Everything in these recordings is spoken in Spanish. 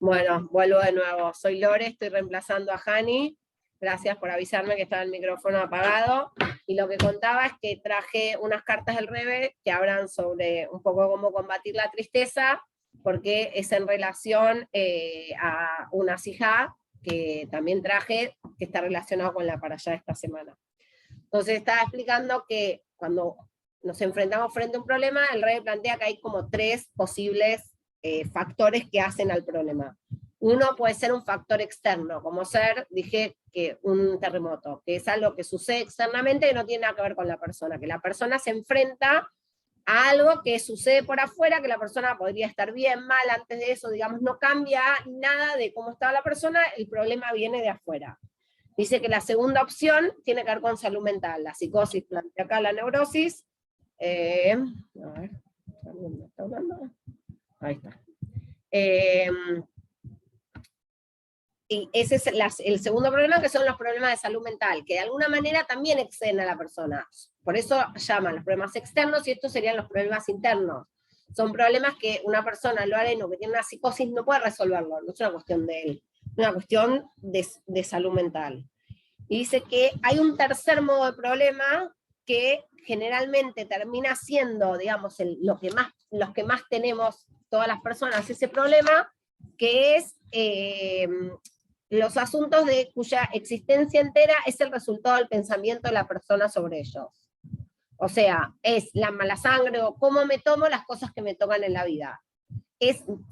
Bueno, vuelvo de nuevo. Soy Lore, estoy reemplazando a Hani. Gracias por avisarme que estaba el micrófono apagado. Y lo que contaba es que traje unas cartas del Rebe que hablan sobre un poco cómo combatir la tristeza, porque es en relación a una sijá que también traje, que está relacionado con la parashá de esta semana. Entonces estaba explicando que cuando nos enfrentamos frente a un problema, el Rebe plantea que hay como tres posibles factores que hacen al problema. Uno puede ser un factor externo, como dije que un terremoto, que es algo que sucede externamente y no tiene nada que ver con la persona, que la persona se enfrenta a algo que sucede por afuera, que la persona podría estar bien, mal, antes de eso, digamos, no cambia nada de cómo estaba la persona, el problema viene de afuera. Dice que la segunda opción tiene que ver con salud mental, la psicosis plantea acá la neurosis. A ver, ¿alguien me está hablando? Ahí está. Y ese es el segundo problema, que son los problemas de salud mental, que de alguna manera también exceden a la persona. Por eso llaman los problemas externos, y estos serían los problemas internos. Son problemas que una persona, lo areno, que tiene una psicosis, no puede resolverlo, no es una cuestión de él, es una cuestión de salud mental. Y dice que hay un tercer modo de problema que generalmente termina siendo, digamos, los que más tenemos todas las personas ese problema, que es los asuntos de cuya existencia entera es el resultado del pensamiento de la persona sobre ellos. O sea, es la mala sangre o cómo me tomo las cosas que me tocan en la vida.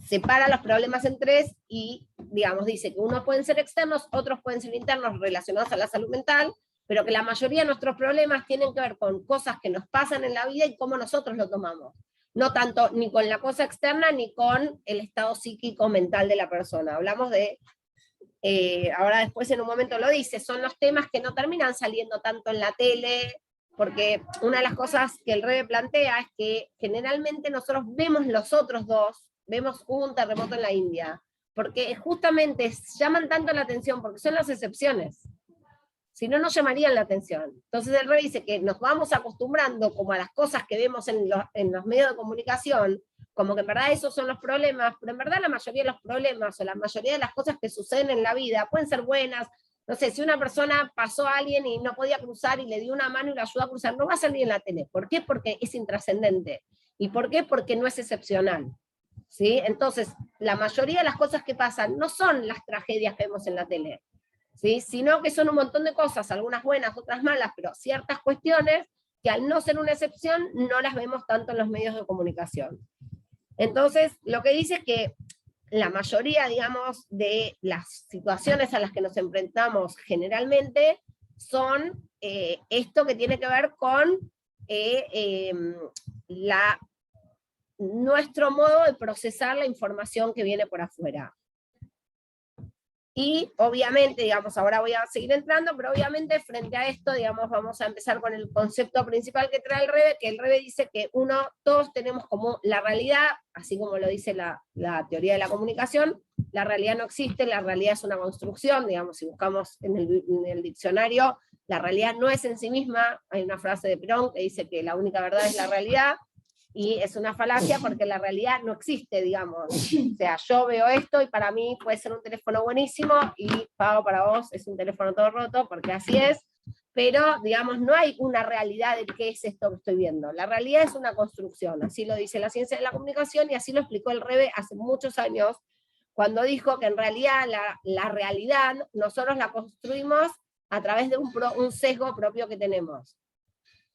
Separa los problemas en tres y, digamos, dice que unos pueden ser externos, otros pueden ser internos relacionados a la salud mental, pero que la mayoría de nuestros problemas tienen que ver con cosas que nos pasan en la vida y cómo nosotros lo tomamos. No tanto ni con la cosa externa ni con el estado psíquico mental de la persona. Hablamos de, ahora después en un momento lo dice, son los temas que no terminan saliendo tanto en la tele, porque una de las cosas que el Rebe plantea es que generalmente nosotros vemos los otros dos, vemos un terremoto en la India, porque justamente llaman tanto la atención, porque son las excepciones. Si no, no llamarían la atención. Entonces el Rebe dice que nos vamos acostumbrando como a las cosas que vemos en los medios de comunicación, como que en verdad esos son los problemas, pero en verdad la mayoría de los problemas o la mayoría de las cosas que suceden en la vida pueden ser buenas. No sé, si una persona pasó a alguien y no podía cruzar y le dio una mano y lo ayudó a cruzar, no va a salir en la tele. ¿Por qué? Porque es intrascendente. ¿Y por qué? Porque no es excepcional. ¿Sí? Entonces, la mayoría de las cosas que pasan no son las tragedias que vemos en la tele, ¿sí? Sino que son un montón de cosas, algunas buenas, otras malas, pero ciertas cuestiones que al no ser una excepción no las vemos tanto en los medios de comunicación. Entonces, lo que dice es que la mayoría, digamos, de las situaciones a las que nos enfrentamos generalmente son esto que tiene que ver con nuestro modo de procesar la información que viene por afuera. Y obviamente, digamos, ahora voy a seguir entrando, pero obviamente frente a esto, digamos, vamos a empezar con el concepto principal que trae el Rebe, que el Rebe dice que todos tenemos como la realidad, así como lo dice la teoría de la comunicación, la realidad no existe, la realidad es una construcción, digamos, si buscamos en el diccionario, la realidad no es en sí misma, hay una frase de Perón que dice que la única verdad es la realidad, y es una falacia porque la realidad no existe, digamos. O sea, yo veo esto y para mí puede ser un teléfono buenísimo y pago para vos, es un teléfono todo roto, porque así es, pero, digamos, no hay una realidad de qué es esto que estoy viendo. La realidad es una construcción, así lo dice la ciencia de la comunicación y así lo explicó el Rebe hace muchos años, cuando dijo que en realidad la realidad nosotros la construimos a través de un sesgo propio que tenemos.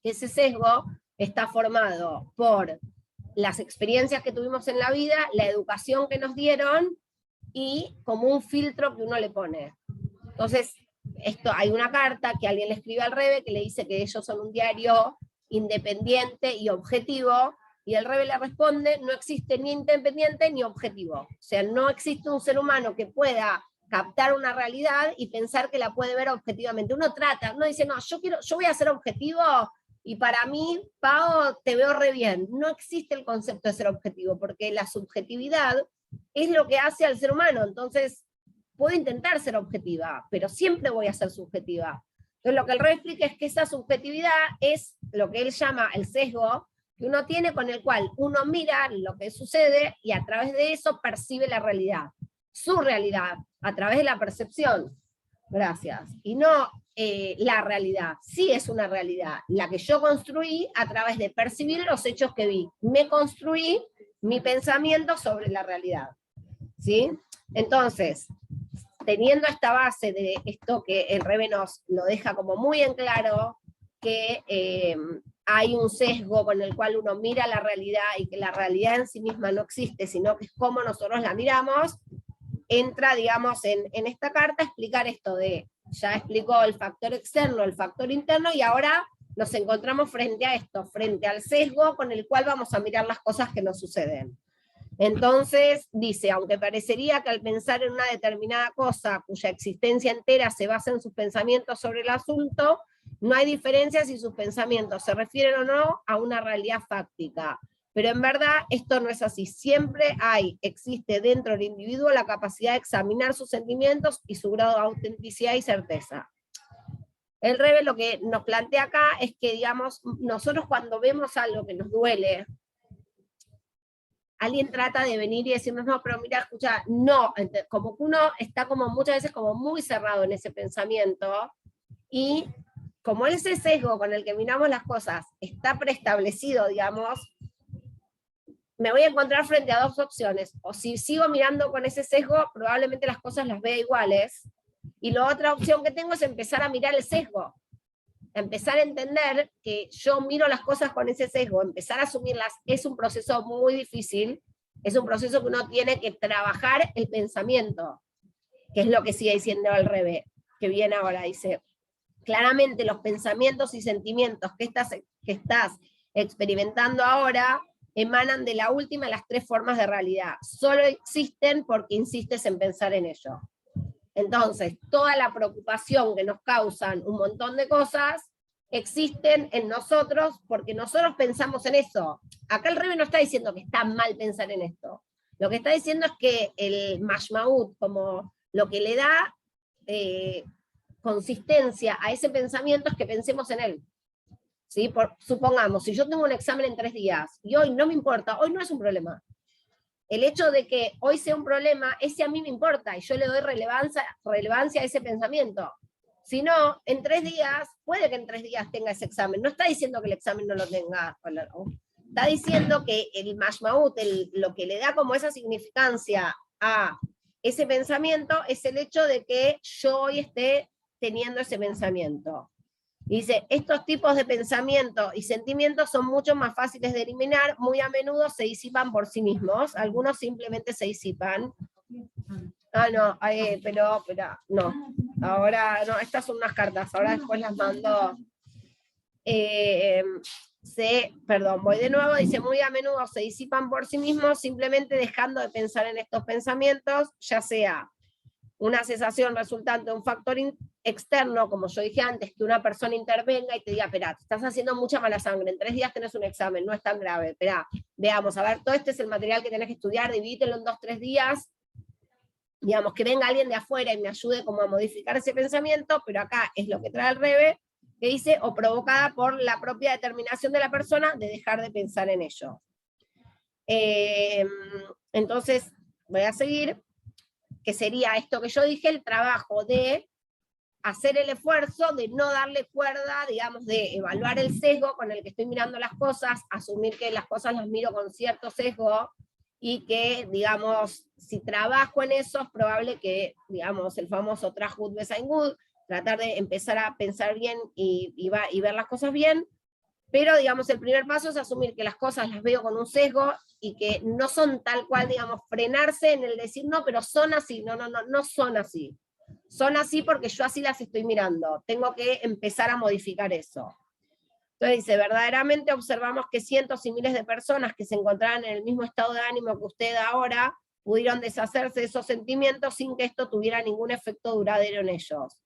Ese sesgo está formado por las experiencias que tuvimos en la vida, la educación que nos dieron y como un filtro que uno le pone. Entonces, hay una carta que alguien le escribe al Rebe que le dice que ellos son un diario independiente y objetivo, y el Rebe le responde, no existe ni independiente ni objetivo. O sea, no existe un ser humano que pueda captar una realidad y pensar que la puede ver objetivamente. Uno dice, no, yo voy a ser objetivo, y para mí, Pau, te veo re bien. No existe el concepto de ser objetivo, porque la subjetividad es lo que hace al ser humano. Entonces, puedo intentar ser objetiva, pero siempre voy a ser subjetiva. Entonces, lo que el Rebe explica es que esa subjetividad es lo que él llama el sesgo que uno tiene, con el cual uno mira lo que sucede y a través de eso percibe la realidad. su realidad, a través de la percepción. Gracias. Y no la realidad. Sí es una realidad, la que yo construí a través de percibir los hechos que vi. Me construí mi pensamiento sobre la realidad. ¿Sí? Entonces, teniendo esta base de esto que el Rebe nos lo deja como muy en claro, que hay un sesgo con el cual uno mira la realidad y que la realidad en sí misma no existe, sino que es cómo nosotros la miramos, entra, digamos, en esta carta a explicar esto de, ya explicó el factor externo, el factor interno, y ahora nos encontramos frente a esto, frente al sesgo con el cual vamos a mirar las cosas que nos suceden. Entonces, dice, aunque parecería que al pensar en una determinada cosa cuya existencia entera se basa en sus pensamientos sobre el asunto, no hay diferencia si sus pensamientos se refieren o no a una realidad fáctica. Pero en verdad esto no es así. Siempre existe dentro del individuo la capacidad de examinar sus sentimientos y su grado de autenticidad y certeza. El Rebe lo que nos plantea acá es que, digamos, nosotros cuando vemos algo que nos duele, alguien trata de venir y decirnos, no, pero mira, escucha, no, como que uno está como muchas veces como muy cerrado en ese pensamiento, y como ese sesgo con el que miramos las cosas está preestablecido, digamos, me voy a encontrar frente a dos opciones, o si sigo mirando con ese sesgo, probablemente las cosas las vea iguales, y la otra opción que tengo es empezar a mirar el sesgo, empezar a entender que yo miro las cosas con ese sesgo, empezar a asumirlas, es un proceso muy difícil, es un proceso que uno tiene que trabajar el pensamiento, que es lo que sigue diciendo el Rebe, que viene ahora, dice, claramente los pensamientos y sentimientos que estás experimentando ahora emanan de la última de las tres formas de realidad, solo existen porque insistes en pensar en ello. Entonces, toda la preocupación que nos causan un montón de cosas existen en nosotros porque nosotros pensamos en eso. Acá el Rebe no está diciendo que está mal pensar en esto. Lo que está diciendo es que el mashmaut, como lo que le da consistencia a ese pensamiento, es que pensemos en él. ¿Sí? Supongamos, si yo tengo un examen en 3 días y hoy no me importa, hoy no es un problema. El hecho de que hoy sea un problema, ese a mí me importa, y yo le doy relevancia a ese pensamiento. Si no, en 3 días, puede que en 3 días tenga ese examen. No está diciendo que el examen no lo tenga. Está diciendo que el mashmaut, lo que le da como esa significancia a ese pensamiento, es el hecho de que yo hoy esté teniendo ese pensamiento. Y dice, estos tipos de pensamientos y sentimientos son mucho más fáciles de eliminar, muy a menudo se disipan por sí mismos, algunos simplemente se disipan. Ah, no, pero no, ahora no, estas son unas cartas, ahora después las mando. Perdón, voy de nuevo, dice, muy a menudo se disipan por sí mismos, simplemente dejando de pensar en estos pensamientos, ya sea una cesación resultante de un factor externo, como yo dije antes, que una persona intervenga y te diga, espera, estás haciendo mucha mala sangre, en 3 días tenés un examen, no es tan grave, espera, veamos, a ver, todo este es el material que tenés que estudiar, divídelo en 2-3 días, digamos, que venga alguien de afuera y me ayude como a modificar ese pensamiento, pero acá es lo que trae el Rebe, que dice, o provocada por la propia determinación de la persona de dejar de pensar en ello. Entonces, voy a seguir, que sería esto que yo dije, el trabajo de hacer el esfuerzo de no darle cuerda, digamos, de evaluar el sesgo con el que estoy mirando las cosas, asumir que las cosas las miro con cierto sesgo, y que, digamos, si trabajo en eso, es probable que, digamos, el famoso Trashut Besaingud, tratar de empezar a pensar bien y ver las cosas bien, pero, digamos, el primer paso es asumir que las cosas las veo con un sesgo y que no son tal cual, digamos, frenarse en el decir, no, pero son así, no son así. Son así porque yo así las estoy mirando. Tengo que empezar a modificar eso. Entonces dice, verdaderamente observamos que cientos y miles de personas que se encontraban en el mismo estado de ánimo que usted ahora, pudieron deshacerse de esos sentimientos sin que esto tuviera ningún efecto duradero en ellos.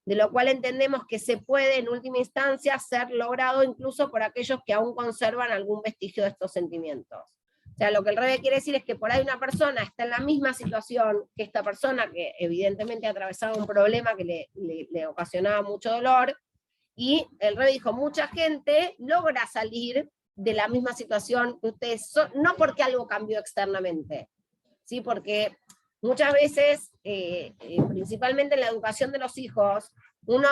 De lo cual entendemos que se puede en última instancia ser logrado incluso por aquellos que aún conservan algún vestigio de estos sentimientos. O sea, lo que el Rebe quiere decir es que por ahí una persona está en la misma situación que esta persona, que evidentemente atravesaba un problema que le ocasionaba mucho dolor, y el Rebe dijo, mucha gente logra salir de la misma situación que ustedes, no porque algo cambió externamente, ¿sí? Porque muchas veces, principalmente en la educación de los hijos, uno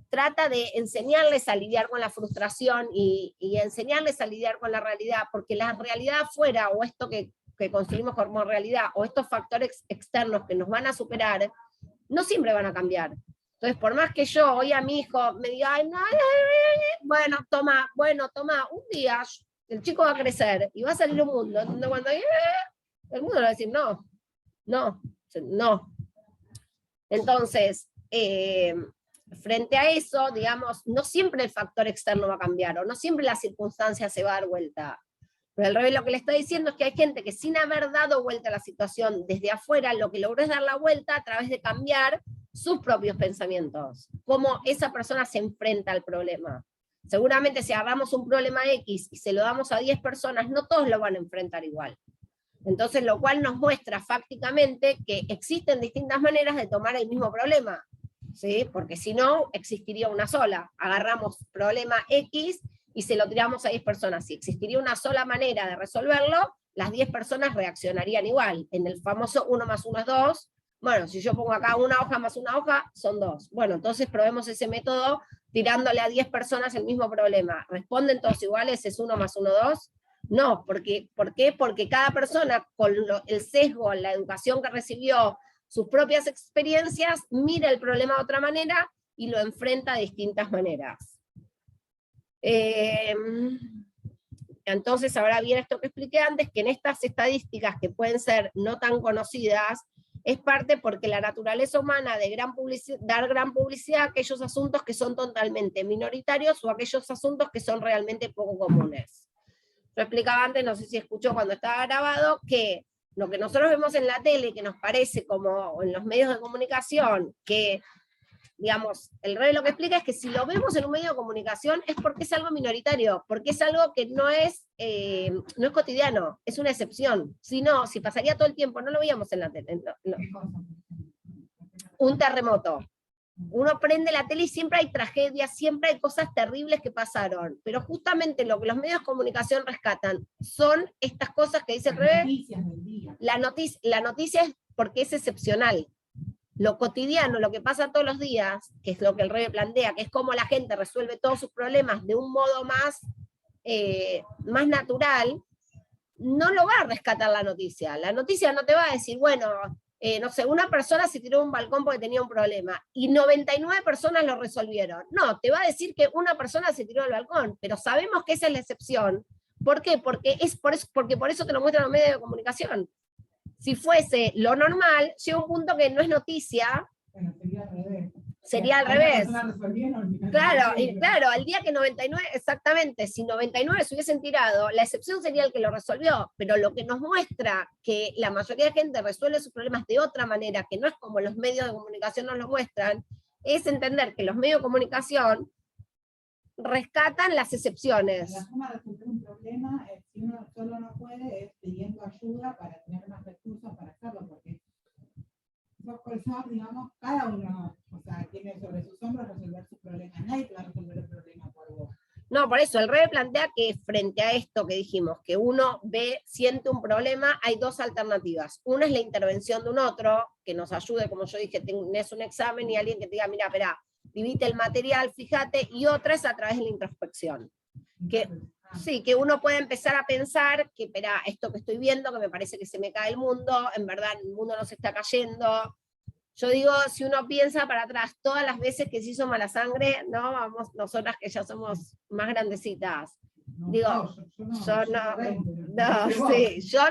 trata de enseñarles a lidiar con la frustración y enseñarles a lidiar con la realidad, porque la realidad afuera, o esto que construimos como realidad, o estos factores externos que nos van a superar, no siempre van a cambiar. Entonces, por más que yo hoy a mi hijo me diga, ay, no, bueno, toma, un día el chico va a crecer y va a salir un mundo, donde cuando el mundo le va a decir, no. Entonces, frente a eso, digamos, no siempre el factor externo va a cambiar, o no siempre la circunstancia se va a dar vuelta. Pero al revés, lo que le está diciendo es que hay gente que sin haber dado vuelta a la situación desde afuera, lo que logró es dar la vuelta a través de cambiar sus propios pensamientos, cómo esa persona se enfrenta al problema. Seguramente si agarramos un problema X y se lo damos a 10 personas, no todos lo van a enfrentar igual. Entonces, lo cual nos muestra fácticamente que existen distintas maneras de tomar el mismo problema, ¿sí? Porque si no, existiría una sola. Agarramos problema X y se lo tiramos a 10 personas. Si existiría una sola manera de resolverlo, las 10 personas reaccionarían igual. En el famoso 1 más 1 es 2. Bueno, si yo pongo acá una hoja más una hoja, son 2. Bueno, entonces probemos ese método tirándole a 10 personas el mismo problema. ¿Responden todos iguales? ¿Es 1 más 1, 2? No, ¿por qué? Porque cada persona con el sesgo, la educación que recibió, sus propias experiencias, mira el problema de otra manera y lo enfrenta de distintas maneras. Entonces, ahora viene esto que expliqué antes, que en estas estadísticas que pueden ser no tan conocidas, es parte porque la naturaleza humana de dar gran publicidad a aquellos asuntos que son totalmente minoritarios o a aquellos asuntos que son realmente poco comunes. Yo explicaba antes, no sé si escuchó cuando estaba grabado, que lo que nosotros vemos en la tele, que nos parece como en los medios de comunicación, que, digamos, el rey lo que explica es que si lo vemos en un medio de comunicación es porque es algo minoritario, porque es algo que no es cotidiano, es una excepción. Si no, si pasaría todo el tiempo, no lo veíamos en la tele. No. Un terremoto. Uno prende la tele y siempre hay tragedias, siempre hay cosas terribles que pasaron, pero justamente lo que los medios de comunicación rescatan son estas cosas que dice el revés. La noticia es porque es excepcional. Lo cotidiano, lo que pasa todos los días, que es lo que el rey plantea, que es cómo la gente resuelve todos sus problemas de un modo más natural, no lo va a rescatar la noticia. La noticia no te va a decir, bueno, no sé, una persona se tiró de un balcón porque tenía un problema y 99 personas lo resolvieron. No, te va a decir que una persona se tiró del balcón, pero sabemos que esa es la excepción. ¿Por qué? Porque por eso te lo muestran los medios de comunicación. Si fuese lo normal, llega un punto que no es noticia. Bueno, sería al revés. Claro, al día que 99, exactamente, si 99 se hubiesen tirado, la excepción sería el que lo resolvió, pero lo que nos muestra que la mayoría de gente resuelve sus problemas de otra manera, que no es como los medios de comunicación nos lo muestran, es entender que los medios de comunicación rescatan las excepciones. La forma de resolver un problema, si uno solo no puede, es pidiendo ayuda para tener más recursos para hacerlo, porque digamos, cada uno, o sea, tiene sobre sus hombros resolver sus problemas. Nadie te va a resolver el problema por vos. No, por eso, el rey plantea que frente a esto que dijimos, que uno siente un problema, hay dos alternativas. Una es la intervención de un otro, que nos ayude, como yo dije, tenés un examen y alguien que te diga, mira, espera, divide el material, fíjate, y otra es a través de la introspección. Sí, que uno puede empezar a pensar que, espera, esto que estoy viendo, que me parece que se me cae el mundo, en verdad el mundo no se está cayendo. Yo digo, si uno piensa para atrás, todas las veces que se hizo mala sangre, no, vamos, nosotras que ya somos más grandecitas. Digo, yo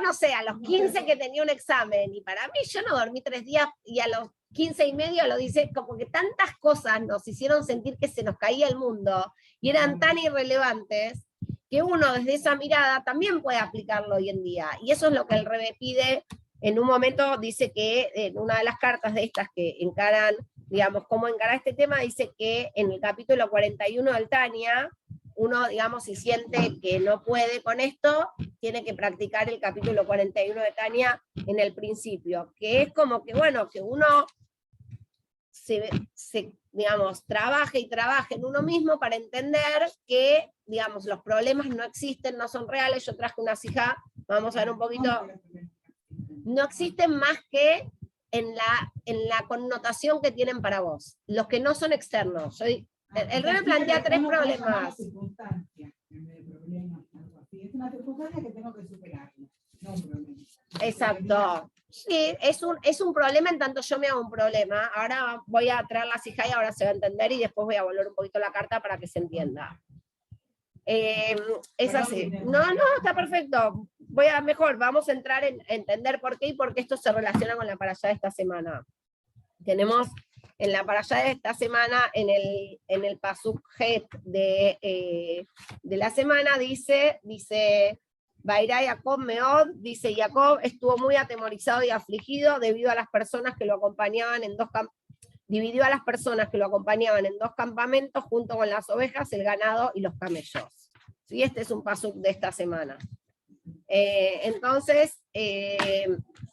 no sé, a los 15 que tenía un examen, y para mí yo no dormí 3 días, y a los 15 y medio lo dice, como que tantas cosas nos hicieron sentir que se nos caía el mundo, y eran tan irrelevantes, que uno desde esa mirada también puede aplicarlo hoy en día, y eso es lo que el Rebe pide. En un momento dice que en una de las cartas de estas que encaran, digamos, cómo encarar este tema, dice que en el capítulo 41 del Tania, uno, digamos, si siente que no puede con esto, tiene que practicar el capítulo 41 de Tania en el principio, que es como que, bueno, que uno digamos, trabaje y trabaje en uno mismo para entender que, digamos, los problemas no existen, no son reales. Yo traje una hija, vamos a ver un poquito. no existen más que en la connotación que tienen para vos. Los que no son externos. El Rebbe plantea tres problemas. Es una circunstancia que tengo que superarlo, no un problema. Exacto. Sí, es un problema en tanto yo me hago un problema. Ahora voy a traer la sija y ahora se va a entender y después voy a volver un poquito la carta para que se entienda. Es así. No, está perfecto. Vamos a entrar en entender por qué y por qué esto se relaciona con la parashá de esta semana. Tenemos en la parashá de esta semana, en el pasuk het de la semana, dice Vairá Jacob Meod, dice Jacob estuvo muy atemorizado y afligido debido a las personas que lo acompañaban dividió a las personas que lo acompañaban en 2 campamentos junto con las ovejas, el ganado y los camellos. ¿Sí? Este es un pasuk de esta semana. Entonces,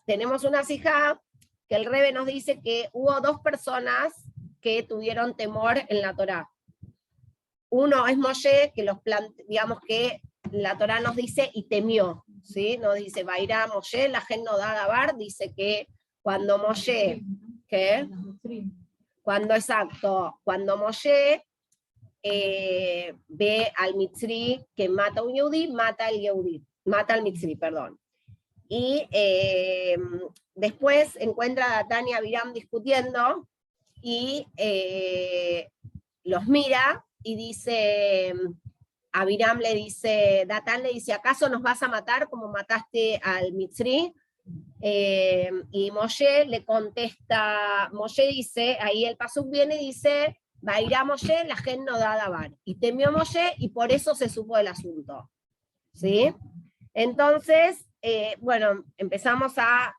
tenemos una sijá que el Rebbe nos dice que hubo 2 personas que tuvieron temor en la Torá. Uno es Moshe, que digamos que la Torá nos dice y temió, ¿sí? Nos dice, Vairá Moshe, la gen no da dabar, dice que cuando Moshe, ¿qué? Cuando Moshe ve al Mitzri que mata a un Yehudí, mata al Mitzri, perdón. Y después encuentra a Datán y a Abiram discutiendo y los mira y dice, Abiram le dice, Datán le dice, ¿acaso nos vas a matar como mataste al Mitzri? Y Moshe le contesta, Moshe dice, ahí el pasuk viene y dice, Vairá Moshe, la gen no da dabar. Y temió Moshe y por eso se supo el asunto. ¿Sí? Entonces, bueno, empezamos a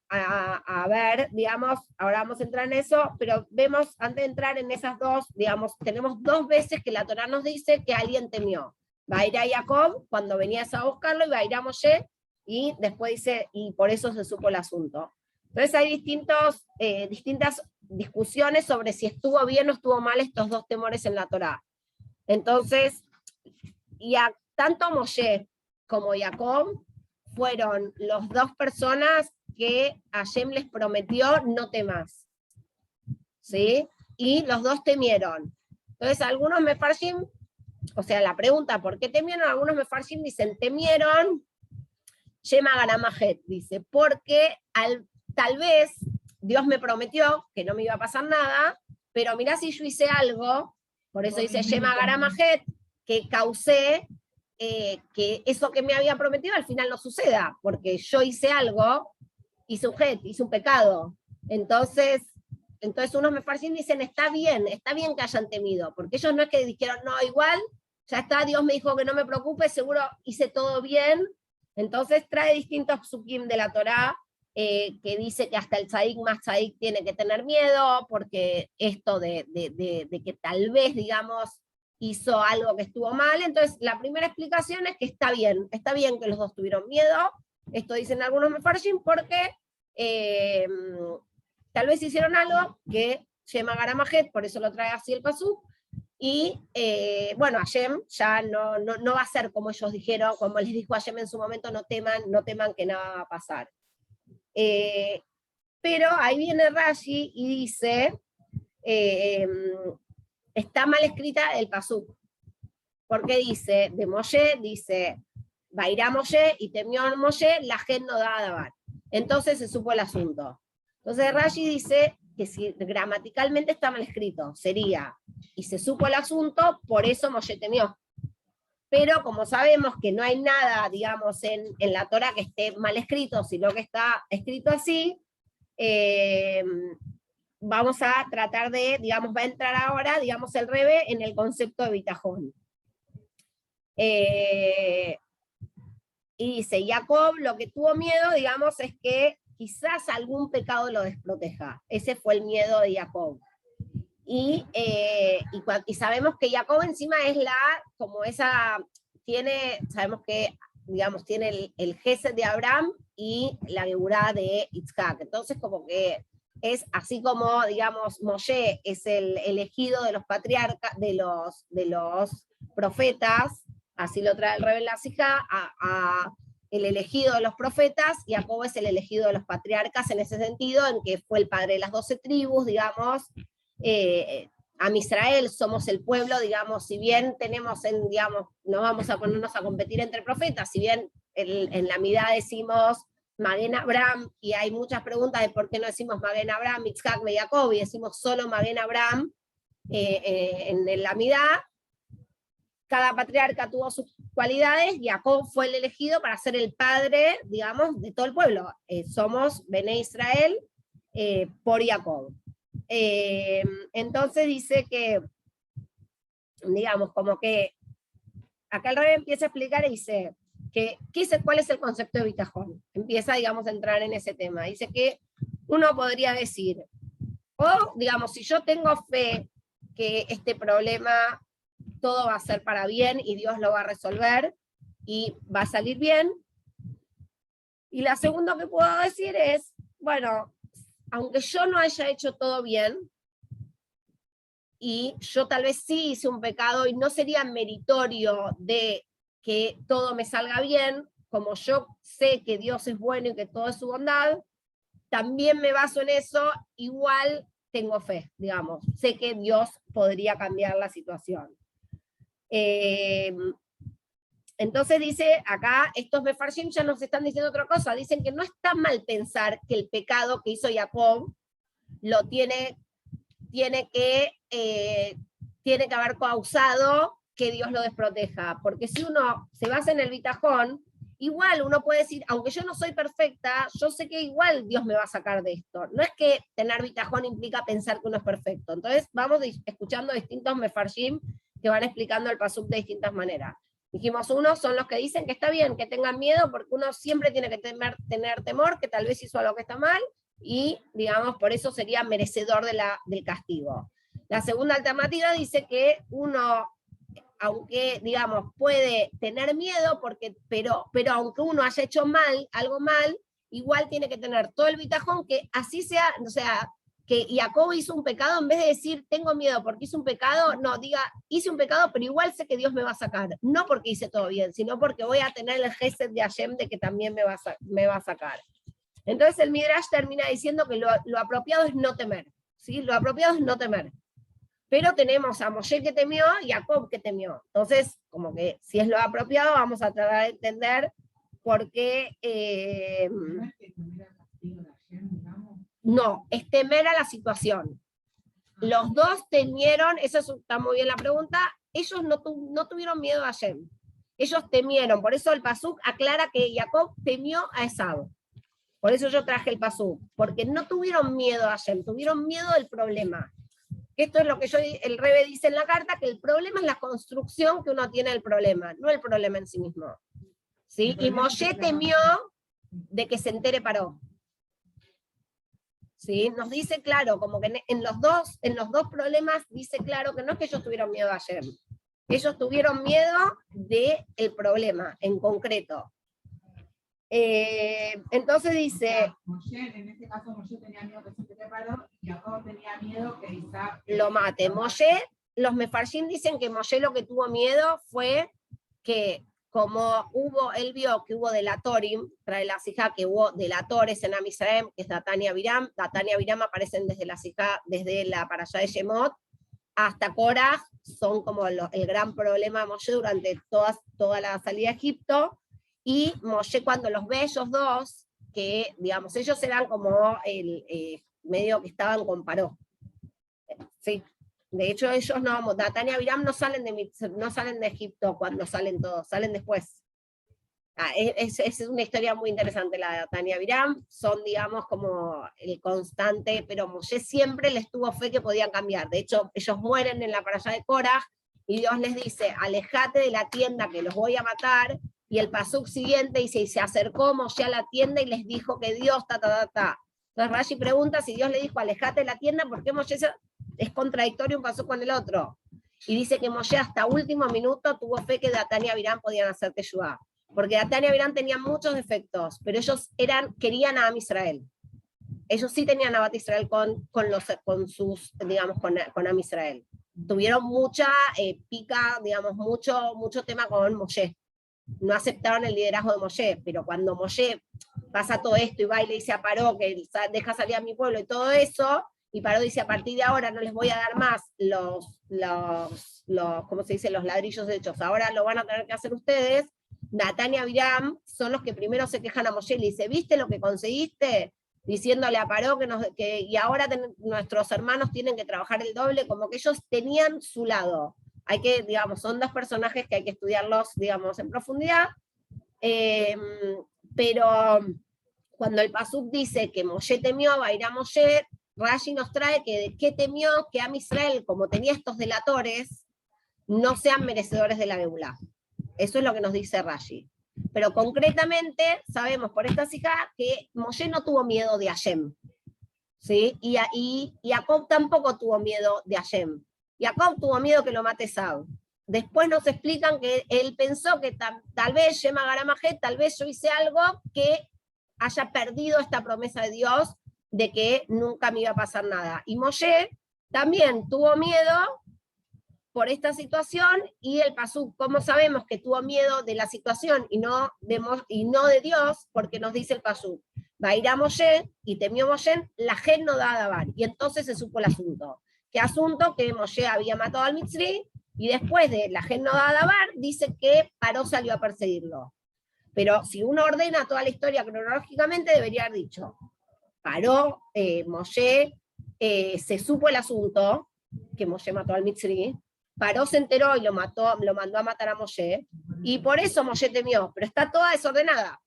ver, digamos, ahora vamos a entrar en eso, pero vemos, antes de entrar en esas dos, digamos, tenemos 2 veces que la Torá nos dice que alguien temió. Vairá Jacob, cuando venías a buscarlo, y Vairá Moshe, y después dice, y por eso se supo el asunto. Entonces hay distintas discusiones sobre si estuvo bien o estuvo mal estos 2 temores en la Torá. Entonces, tanto Moshe como Jacob fueron los 2 personas que Hashem les prometió no temas. ¿Sí? Y los 2 temieron. Entonces algunos mefarshim, o sea, la pregunta, ¿por qué temieron? Algunos mefarshim dicen, temieron Shema Garamajet, dice, porque tal vez Dios me prometió que no me iba a pasar nada, pero mirá si yo hice algo, por eso dice Shema Garamajet, que causé que eso que me había prometido al final no suceda, porque yo hice algo, hice un pecado. Entonces unos mefarshim dicen, está bien que hayan temido, porque ellos no es que dijeron, no, igual, ya está, Dios me dijo que no me preocupe, seguro hice todo bien. Entonces trae distintos psukim de la Torá, que dice que hasta el tzadik más tzadik tiene que tener miedo, porque esto de que tal vez, digamos, hizo algo que estuvo mal. Entonces la primera explicación es que está bien que los 2 tuvieron miedo. Esto dicen algunos mefarshim porque tal vez hicieron algo que Shema Garamajet, por eso lo trae así el pasuk. Y bueno, Hashem ya no va a ser como ellos dijeron, como les dijo Hashem en su momento, no teman que nada va a pasar. Pero ahí viene Rashi y dice, está mal escrita el pasuk, porque dice, de Moshe, dice, Vairá Moshe y temió Moshe, la gen no da a dabar. Entonces se supo el asunto. Entonces Rashi dice que si gramaticalmente está mal escrito, sería, y se supo el asunto, por eso Moshe temió. Pero como sabemos que no hay nada, digamos, en la Torá que esté mal escrito, sino que está escrito así, vamos a tratar de, digamos, va a entrar ahora, digamos, el Rebbe en el concepto de bitajón. Y dice, Jacob lo que tuvo miedo, digamos, es que quizás algún pecado lo desproteja. Ese fue el miedo de Jacob. Y sabemos que Jacob encima es sabemos que, digamos, tiene el Gesed de Abraham y la Geburá de Yitzhak. Entonces, como que es así como, digamos, Moshe es el elegido de los patriarcas, de los profetas, así lo trae el Rebbe en la Sijá, el elegido de los profetas, y Jacob es el elegido de los patriarcas en ese sentido, en que fue el padre de las 12 tribus, digamos, a Israel somos el pueblo, digamos, si bien tenemos, digamos, no vamos a ponernos a competir entre profetas, si bien en la Midá decimos Maguen Abraham, y hay muchas preguntas de por qué no decimos Maguen Abraham, Yitzhak, Jacob, y decimos solo Maguen Abraham en la Midá. Cada patriarca tuvo sus cualidades, y Jacob fue el elegido para ser el padre, digamos, de todo el pueblo. Somos Bené Israel por Jacob. Entonces dice que, digamos, como que acá el rey empieza a explicar y dice cuál es el concepto de bitajón. Empieza, digamos, a entrar en ese tema. Dice que uno podría decir, o digamos, si yo tengo fe que este problema todo va a ser para bien y Dios lo va a resolver y va a salir bien. Y la segunda que puedo decir es, bueno, aunque yo no haya hecho todo bien, y yo tal vez sí hice un pecado y no sería meritorio de que todo me salga bien, como yo sé que Dios es bueno y que todo es su bondad, también me baso en eso, igual tengo fe, digamos, sé que Dios podría cambiar la situación. Entonces dice acá, estos mefarshim ya nos están diciendo otra cosa, dicen que no está mal pensar que el pecado que hizo Jacob lo tiene que haber causado que Dios lo desproteja, porque si uno se basa en el bitajón, igual uno puede decir, aunque yo no soy perfecta, yo sé que igual Dios me va a sacar de esto. No es que tener bitajón implica pensar que uno es perfecto. Entonces vamos escuchando distintos mefarshim que van explicando el pasuk de distintas maneras. Dijimos, unos son los que dicen que está bien, que tengan miedo, porque uno siempre tiene que tener temor, que tal vez hizo algo que está mal, y digamos, por eso sería merecedor del castigo. La segunda alternativa dice que uno, aunque digamos, puede tener miedo, pero aunque uno haya hecho algo mal, igual tiene que tener todo el bitajón, que así sea, o sea, que Jacob hizo un pecado, en vez de decir, tengo miedo porque hice un pecado, no, diga, hice un pecado, pero igual sé que Dios me va a sacar, no porque hice todo bien, sino porque voy a tener el gesed de Hashem de que también me va a sacar. Entonces el Midrash termina diciendo que lo apropiado es no temer, ¿sí? Lo apropiado es no temer. Pero tenemos a Moshe que temió y a Jacob que temió. Entonces, como que si es lo apropiado, vamos a tratar de entender por qué... no, es temer a la situación. Los dos temieron, eso está muy bien la pregunta, ellos no tuvieron miedo a Hashem. Ellos temieron, por eso el pasuk aclara que Jacob temió a Esaú. Por eso yo traje el pasuk, porque no tuvieron miedo a Hashem, tuvieron miedo del problema. Esto es lo que el Rebe dice en la carta, que el problema es la construcción que uno tiene del problema, no el problema en sí mismo. ¿Sí? Y Moshe temió de que se entere Paró. ¿Sí? Nos dice claro, como que en los dos problemas dice claro que no es que ellos tuvieron miedo a Hashem, ellos tuvieron miedo del problema en concreto. Entonces dice, en este caso Moshe tenía miedo que se entere Paró y Jacob tenía miedo que Isaac lo mate. Moshe, los mefarshim dicen que Moshe lo que tuvo miedo fue que como él vio que hubo delatorim, trae la sijá, que hubo delatores en Am Israel, que es Datán y Abiram aparecen desde la parashá de Shemot hasta Korah, son como el gran problema de Moshe durante toda la salida de Egipto, y Moshe cuando los ve ellos dos, que digamos, ellos eran como medio que estaban con Paró. Sí. De hecho, ellos no, Datán y Abiram no salen de Egipto cuando salen todos, salen después. Es una historia muy interesante la de Datán y Abiram, son, digamos, como el constante, pero Moshe siempre les tuvo fe que podían cambiar. De hecho, ellos mueren en la parashá de Korah, y Dios les dice, alejate de la tienda que los voy a matar, y el pasuk siguiente dice, y se acercó Moshe a la tienda y les dijo que Dios, Entonces Rashi pregunta si Dios le dijo, alejate de la tienda, ¿por qué Moshe es contradictorio un pasuk con el otro? Y dice que Moshe hasta último minuto tuvo fe que Datán y Abiram podían hacer Teshuvá. Porque Datán y Abiram tenían muchos defectos, pero ellos querían a Am Israel. Ellos sí tenían a Bat Israel con Am Israel. Tuvieron mucha pica, digamos, mucho tema con Moshe. no aceptaron el liderazgo de Moshe, pero cuando Moshe pasa todo esto y va y le dice a Paró que deja salir a mi pueblo y todo eso, y Paró dice, a partir de ahora no les voy a dar más ¿cómo se dice? Los ladrillos hechos, ahora lo van a tener que hacer ustedes. Natán y Abiram son los que primero se quejan a Moshe y le dice, ¿viste lo que conseguiste? Diciéndole a Paró y ahora nuestros hermanos tienen que trabajar el doble, como que ellos tenían su lado. Hay que, digamos, son dos personajes que hay que estudiarlos, digamos, en profundidad, pero cuando el Pasuk dice que Moshe temió, va a ir a Moshe, Rashi nos trae que de qué temió que Am Israel, como tenía estos delatores, no sean merecedores de la Geulá. Eso es lo que nos dice Rashi. Pero concretamente sabemos por esta sijá que Moshe no tuvo miedo de Hashem, ¿sí? Y Jacob tampoco tuvo miedo de Hashem. Jacob tuvo miedo que lo mate Esau. Después nos explican que él pensó que tal vez Shema Garamajet, tal vez yo hice algo que haya perdido esta promesa de Dios de que nunca me iba a pasar nada. Y Moshe también tuvo miedo por esta situación, y el Pasuk, ¿cómo sabemos que tuvo miedo de la situación y no de Dios? Porque nos dice el Pasuk, va a ir a Moshe, y temió Moshe, la gen no da a Dabar, y entonces se supo el asunto. ¿Qué asunto? Que Moshe había matado al Mitzri, y después de la gen no da a Dabar, dice que Paró salió a perseguirlo. Pero si uno ordena toda la historia cronológicamente, debería haber dicho, Paró, Moshe, se supo el asunto, que Moshe mató al Mitzri, Paró se enteró y lo mandó a matar a Moshe, y por eso Moshe temió, pero está toda desordenada.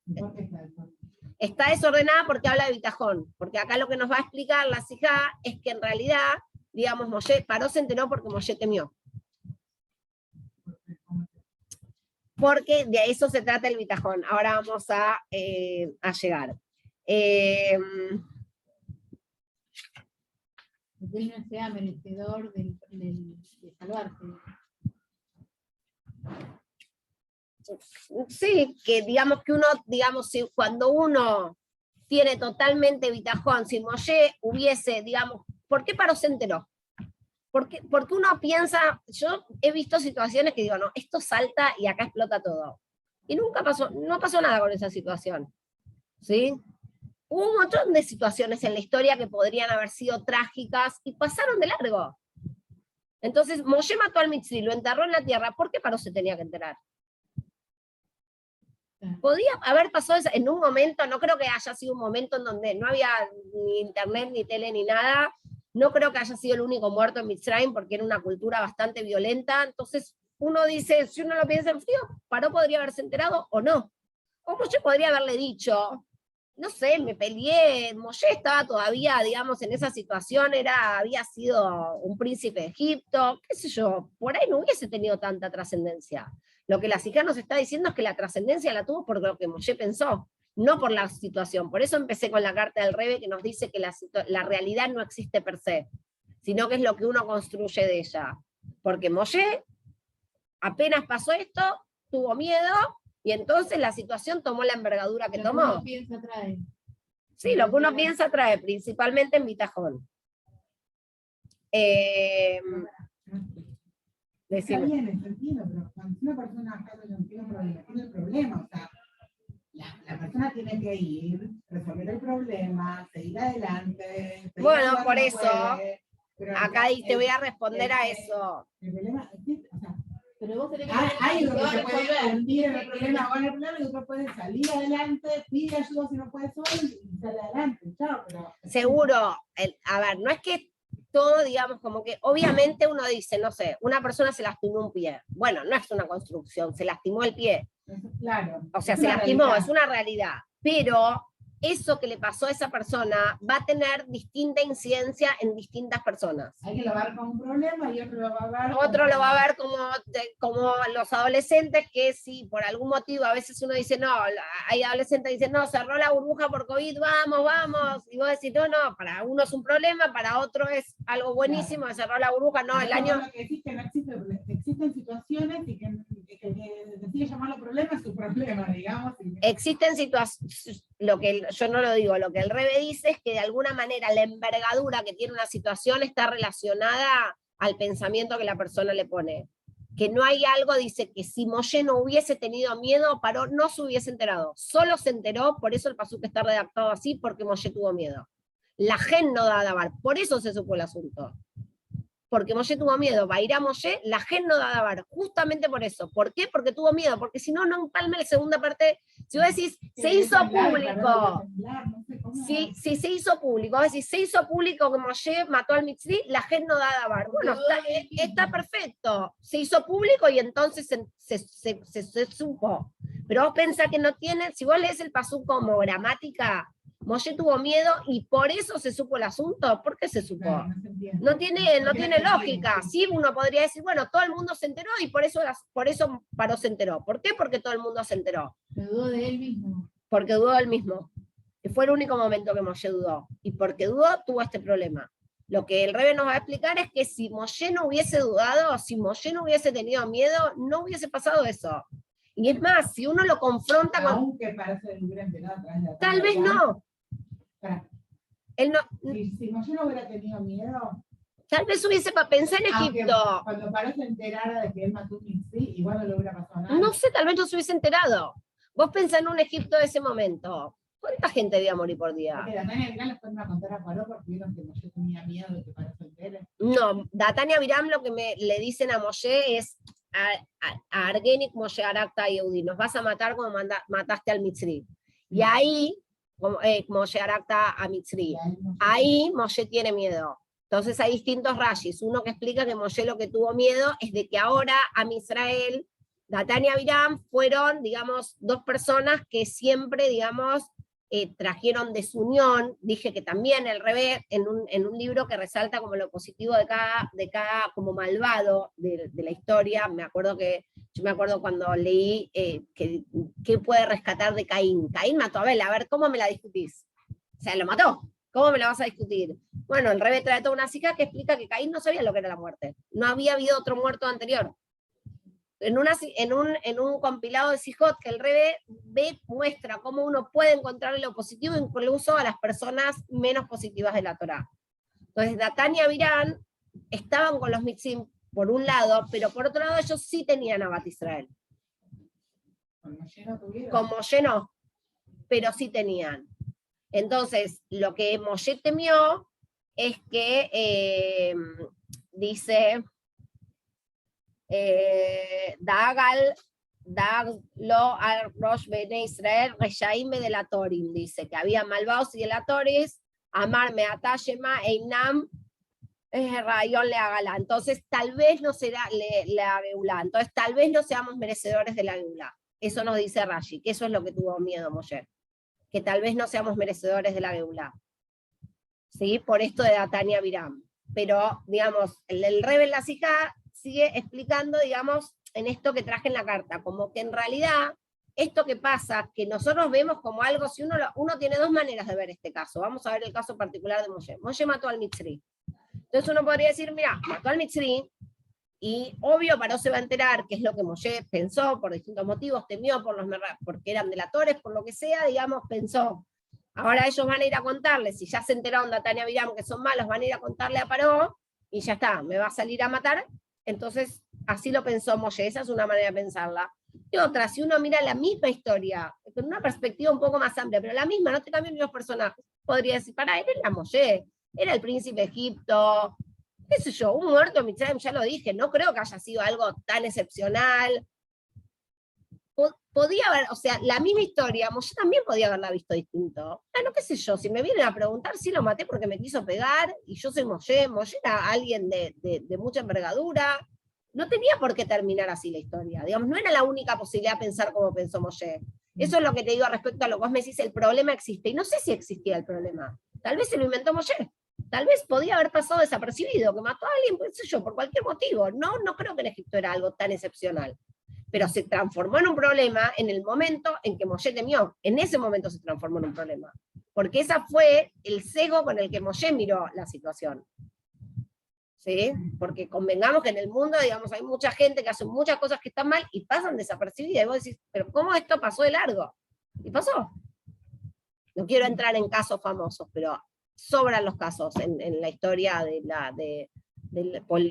Está desordenada porque habla de bitajón, porque acá lo que nos va a explicar la sijá es que en realidad, digamos, Paró se enteró porque Moshe temió. Porque de eso se trata el bitajón. Ahora vamos a llegar. Que él no sea merecedor de salvarse. Sí, que digamos que uno, digamos, cuando uno tiene totalmente bitajón, si Moshe hubiese, digamos, ¿por qué Paró se enteró? Porque uno piensa, yo he visto situaciones que digo, no, esto salta y acá explota todo. Y nunca pasó, no pasó nada con esa situación. ¿Sí? Hubo un montón de situaciones en la historia que podrían haber sido trágicas y pasaron de largo. Entonces, Moshe mató al Mitzri, lo enterró en la tierra, ¿por qué Paró se tenía que enterar? Podía haber pasado en un momento, no creo que haya sido un momento en donde no había ni internet, ni tele, ni nada. No creo que haya sido el único muerto en Mitzrayim, porque era una cultura bastante violenta. Entonces, uno dice, si uno lo piensa en frío, Paró podría haberse enterado o no. O Moshe podría haberle dicho, no sé, me peleé, Moshe estaba todavía, digamos, en esa situación, había sido un príncipe de Egipto, qué sé yo, por ahí no hubiese tenido tanta trascendencia. Lo que la sijá nos está diciendo es que la trascendencia la tuvo por lo que Moshe pensó, no por la situación. Por eso empecé con la carta del Rebe, que nos dice que la realidad no existe per se, sino que es lo que uno construye de ella. Porque Moshe, apenas pasó esto, tuvo miedo, y entonces la situación tomó la envergadura que tomó. Lo que uno piensa trae. Sí, lo que uno piensa trae, principalmente en bitajón. Está bien, entiendo, pero cuando una persona acá no tiene el problema, o sea, la persona tiene que ir, resolver el problema, seguir adelante. Bueno, por eso, acá te voy a responder a eso. El problema es que, o sea, pero vos tenés que hay uno que se puede hundir en el problema, y otro puede salir adelante, pide ayuda si no puede solo y sale adelante. Chao, pero... Seguro, a ver, no es que todo, digamos, como que obviamente uno dice, no sé, una persona se lastimó un pie. Bueno, no es una construcción, se lastimó el pie. Claro. O sea, se lastimó, realidad. Es una realidad. Pero eso que le pasó a esa persona va a tener distinta incidencia en distintas personas. Hay que lo va a ver como un problema y otro lo va a ver como los adolescentes, que si por algún motivo a veces uno dice, no, hay adolescentes que dicen, no, cerró la burbuja por COVID, vamos, y vos decís, no, para uno es un problema, para otro es algo buenísimo, claro. Cerró la burbuja, no, el año... Lo que existe, no existe, existen situaciones y que decide llamarlo problema es su problema, digamos. Existen situaciones, lo que yo no lo digo, lo que el Rebe dice es que de alguna manera la envergadura que tiene una situación está relacionada al pensamiento que la persona le pone. que no hay algo, dice que si Moshe no hubiese tenido miedo, Paró no se hubiese enterado. Solo se enteró, por eso el pasuk está redactado así, porque Moshe tuvo miedo. La gen no da davar, por eso se supo el asunto. Porque Moshe tuvo miedo, va a ir a Moshe, la gen no da davar, justamente por eso. ¿Por qué? Porque tuvo miedo, porque si no, no empalme la segunda parte. Si vos decís, se hizo público, si se hizo público, vos decís, se hizo público que Moshe mató al Mitzri, la gen no da davar. Bueno, está perfecto, se hizo público y entonces se supo. Pero vos pensás que no tiene, si vos lees el pasuk como gramática, Moshe tuvo miedo y por eso se supo el asunto. ¿Por qué se supo? Claro, No tiene lógica. Sí, uno podría decir, bueno, todo el mundo se enteró y por eso Paró se enteró. ¿Por qué? Porque todo el mundo se enteró. Dudó de él mismo. Porque dudó él mismo. Y fue el único momento que Moshe dudó. Y porque dudó, tuvo este problema. Lo que el Rebbe nos va a explicar es que si Moshe no hubiese dudado, si Moshe no hubiese tenido miedo, no hubiese pasado eso. Y es más, si uno lo confronta con... Aunque parece que hubiera enterado atrás de la Tal vez no. Él no, si Moshe no hubiera tenido miedo, tal vez hubiese pensado en Egipto. Cuando Paró se enterara de que él mató a un Mitzri, igual no le hubiera pasado nada. No sé, tal vez no se hubiese enterado. Vos pensás en un Egipto de ese momento. ¿Cuánta gente debía morir por día? Porque Datania Aviram les fueron a contar a Paró porque vieron que Moshe tenía miedo de que Paró se entere. No, Datania Aviram lo que le dicen a Moshe es a Argenik Moshe Arakta Yehudi, nos vas a matar como mataste al Mitzri. Y ahí, Moshe Arakta a Mitzri, ahí Moshe tiene miedo. Entonces hay distintos rashis. Uno que explica que Moshe lo que tuvo miedo es de que ahora a Israel, Datania y Aviram fueron, digamos, dos personas que siempre, digamos, trajeron desunión. Dije que también el Rebbe, en un libro que resalta como lo positivo de cada como malvado de la historia, yo me acuerdo cuando leí qué puede rescatar de Caín. Caín mató a Abel, a ver, ¿cómo me la discutís? O sea, lo mató. ¿Cómo me la vas a discutir? Bueno, el Rebbe trae toda una cita que explica que Caín no sabía lo que era la muerte. No había habido otro muerto anterior. En un compilado de Sijot que el Rebbe muestra cómo uno puede encontrar lo positivo incluso a las personas menos positivas de la Torá. Entonces, Datán y Avirán estaban con los Mitzim por un lado, pero por otro lado ellos sí tenían a Bat Israel. Con Moshe no, pero sí tenían. Entonces, lo que Moshe temió es que, dice, Daglo al Rosh Bene Israel, Reshaime de la Torim, dice que había malvados y delatores, Amar Meatashema, Einam, Rayón le Agala. Entonces, tal vez no será la Geulá. Entonces, tal vez no seamos merecedores de la Geulá. Eso nos dice Rashi, que eso es lo que tuvo miedo Moshe. Que tal vez no seamos merecedores de la Geulá. ¿Sí? Por esto de Datania Aviram. Pero, digamos, el Rebbe en la Sijá sigue explicando, digamos, en esto que traje en la carta, como que en realidad, esto que pasa, que nosotros vemos como algo, si uno tiene dos maneras de ver este caso. Vamos a ver el caso particular de Moshe. Moshe mató al Mitzri. Entonces uno podría decir, mira, mató al Mitzri, y obvio Paró se va a enterar qué es lo que Moshe pensó, por distintos motivos, temió porque eran delatores, por lo que sea, digamos, pensó. Ahora ellos van a ir a contarle, si ya se enteraron de Datania y Aviram que son malos, van a ir a contarle a Paró, y ya está, me va a salir a matar. Entonces, así lo pensó Moshe, esa es una manera de pensarla. Y otra, si uno mira la misma historia, con una perspectiva un poco más amplia, pero la misma, no te cambian los personajes, podría decir, él era Moshe, era el príncipe de Egipto, qué sé yo, un muerto en Mitzrayim, ya lo dije, no creo que haya sido algo tan excepcional. Podía haber, o sea, la misma historia, Moshe también podía haberla visto distinto. Bueno, qué sé yo, si me vienen a preguntar, sí lo maté porque me quiso pegar, y yo soy Moshe era alguien de mucha envergadura, no tenía por qué terminar así la historia, digamos, no era la única posibilidad de pensar como pensó Moshe. Eso es lo que te digo respecto a lo que vos me decís, el problema existe, y no sé si existía el problema, tal vez se lo inventó Moshe. Tal vez podía haber pasado desapercibido, que mató a alguien, qué sé yo, por cualquier motivo. No creo que en Egipto era algo tan excepcional. Pero se transformó en un problema en el momento en que Moshe temió. En ese momento se transformó en un problema. Porque ese fue el sesgo con el que Moshe miró la situación. ¿Sí? Porque convengamos que en el mundo, digamos, hay mucha gente que hace muchas cosas que están mal y pasan desapercibidas. Y vos decís, pero ¿cómo esto pasó de largo? Y pasó. No quiero entrar en casos famosos, pero sobran los casos en la historia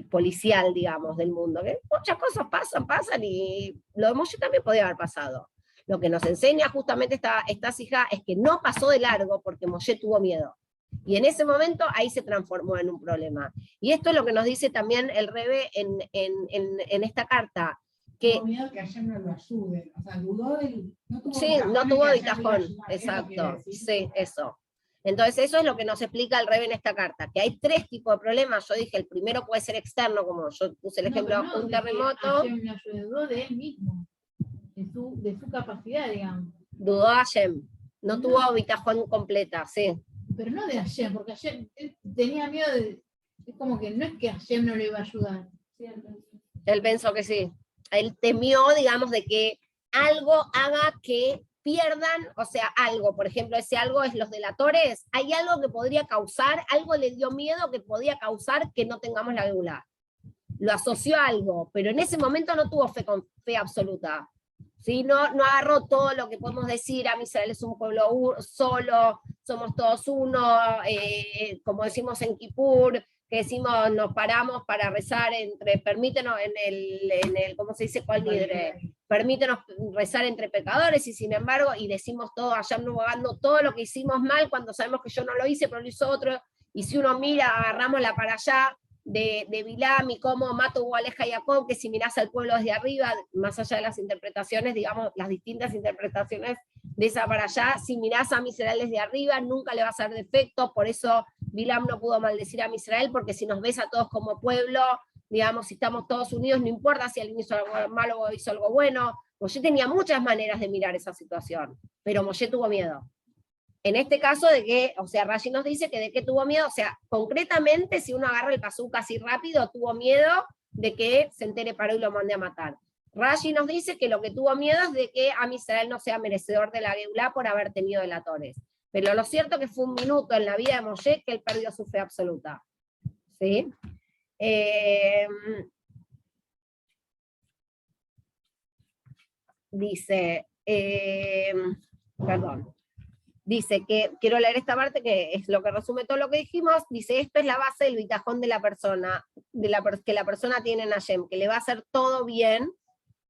policial, digamos, del mundo, que muchas cosas pasan, y lo de Moshe también podía haber pasado. Lo que nos enseña justamente esta sijá es que no pasó de largo porque Moshe tuvo miedo. Y en ese momento ahí se transformó en un problema. Y esto es lo que nos dice también el Rebbe en esta carta. Que, tuvo miedo que Hashem no lo ayude. O sea, dudó del... No tuvo bitajón, exacto. Sí, eso. Entonces eso es lo que nos explica el Rebbe en esta carta, que hay 3 tipos de problemas. Yo dije, el primero puede ser externo, como yo puse el ejemplo, un terremoto. Hashem lo ayudó de él mismo, de su capacidad, digamos. Dudó a Hashem, no tuvo bitajón completa, sí. Pero no de Hashem, porque Hashem tenía miedo de... Es como que no es que Hashem no le iba a ayudar. ¿Cierto? Él pensó que sí. Él temió, digamos, de que algo haga que pierdan, o sea, algo, por ejemplo, ese algo es los delatores, hay algo que podría causar, algo le dio miedo que podía causar que no tengamos la geulá. Lo asoció a algo, pero en ese momento no tuvo fe absoluta. ¿Sí? No agarró todo lo que podemos decir, Israel es un pueblo solo, somos todos uno, como decimos en Kippur, que decimos, nos paramos para rezar permítenos en el ¿cómo se dice? ¿Cuál libre? Permítenos rezar entre pecadores, y sin embargo, y decimos todo, allá no pagando todo lo que hicimos mal, cuando sabemos que yo no lo hice, pero lo hizo otro, y si uno mira, agarramos la para allá de Bilam, y cómo Mato o Aleja y Jacob, que si mirás al pueblo desde arriba, más allá de las interpretaciones, digamos, las distintas interpretaciones de esa para allá, si mirás a Israel desde arriba, nunca le va a hacer defecto, por eso Bilam no pudo maldecir a Israel, porque si nos ves a todos como pueblo, digamos, si estamos todos unidos, no importa si alguien hizo algo malo o hizo algo bueno. Moshe tenía muchas maneras de mirar esa situación, pero Moshe tuvo miedo. En este caso de que, o sea, Rashi nos dice que de qué tuvo miedo, o sea, concretamente, si uno agarra el pasuk así rápido, tuvo miedo de que se entere Paró y lo mande a matar. Rashi nos dice que lo que tuvo miedo es de que Am Israel no sea merecedor de la Geulá por haber tenido delatores. Pero lo cierto es que fue un minuto en la vida de Moshe que él perdió su fe absoluta. ¿Sí? Dice, perdón. Dice que, quiero leer esta parte que es lo que resume todo lo que dijimos, dice, esto es la base del bitajón de la persona, que la persona tiene en Hashem, que le va a hacer todo bien,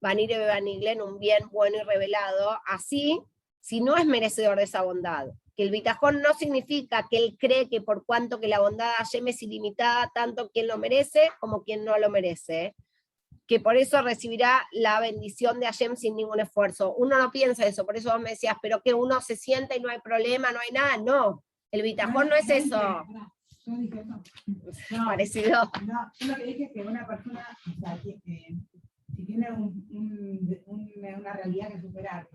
Banir y Bebaniglen, un bien bueno y revelado, así, si no es merecedor de esa bondad. Que el bitajón no significa que él cree que por cuanto que la bondad de Hashem es ilimitada, tanto quien lo merece como quien no lo merece, que por eso recibirá la bendición de Hashem sin ningún esfuerzo. Uno no piensa eso, por eso vos me decías, pero que uno se sienta y no hay problema, no hay nada. No, el bitajón no es eso. Yo dije no. Parecido. No, yo lo que dije es que una persona, o sea, si tiene una realidad que superar,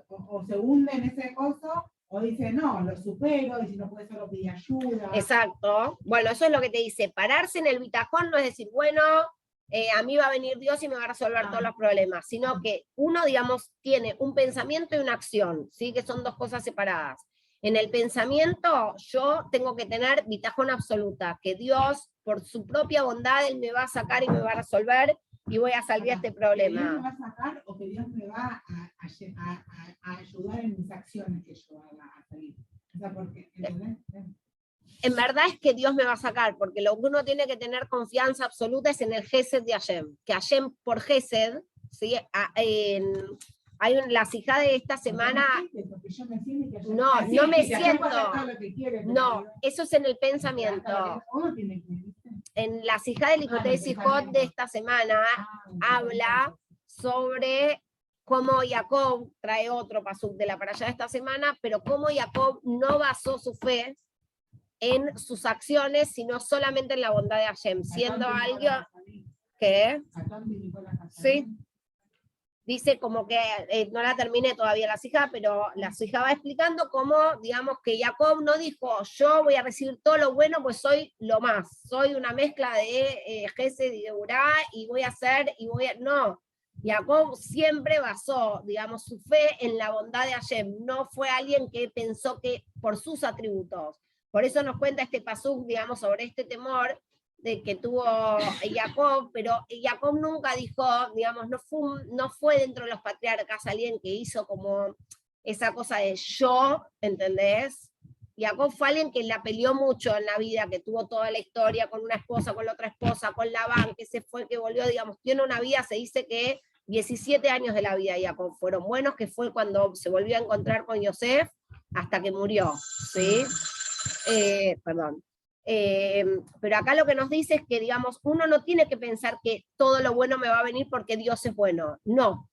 o se hunde en ese coso, o dice, no, lo supero, y si no puede solo pedir ayuda. Exacto. Bueno, eso es lo que te dice. Pararse en el bitajón no es decir, bueno, a mí va a venir Dios y me va a resolver todos los problemas, sino que uno, digamos, tiene un pensamiento y una acción, ¿sí? Que son 2 cosas separadas. En el pensamiento yo tengo que tener bitajón absoluta, que Dios, por su propia bondad, Él me va a sacar y me va a resolver y voy a salir de este problema. ¿Que Dios me va a sacar o que Dios me va a ayudar en mis acciones que yo haga a salir? O sea, porque, ¿entendés? En verdad es que Dios me va a sacar, porque lo que uno tiene que tener confianza absoluta es en el Gesed de Hashem, que Hashem por Gesed, ¿sí? Hay la sijá de esta semana, no me siento, no, eso es en el pensamiento. En la sijá de Likutei Sijot de esta semana habla sobre cómo Jacob, trae otro pasuk de la para allá de esta semana, pero cómo Jacob no basó su fe en sus acciones, sino solamente en la bondad de Hashem, siendo alguien que, sí, dice como que, no la terminé todavía la hija, pero la hija va explicando cómo, digamos, que Jacob no dijo, yo voy a recibir todo lo bueno, pues soy lo más, soy una mezcla de Gesed y de Urá, y voy a hacer, no, Jacob siempre basó, digamos, su fe en la bondad de Hashem, no fue alguien que pensó que por sus atributos. Por eso nos cuenta este pasuk, digamos, sobre este temor de que tuvo Jacob, pero Jacob nunca dijo, digamos, no fue dentro de los patriarcas alguien que hizo como esa cosa de yo, ¿entendés? Jacob fue alguien que la peleó mucho en la vida, que tuvo toda la historia con una esposa, con la otra esposa, con Labán, que se fue, que volvió, digamos, tiene una vida, se dice que 17 años de la vida de Jacob fueron buenos, que fue cuando se volvió a encontrar con Yosef, hasta que murió, ¿sí? Perdón. Pero acá lo que nos dice es que, digamos, uno no tiene que pensar que todo lo bueno me va a venir porque Dios es bueno, no.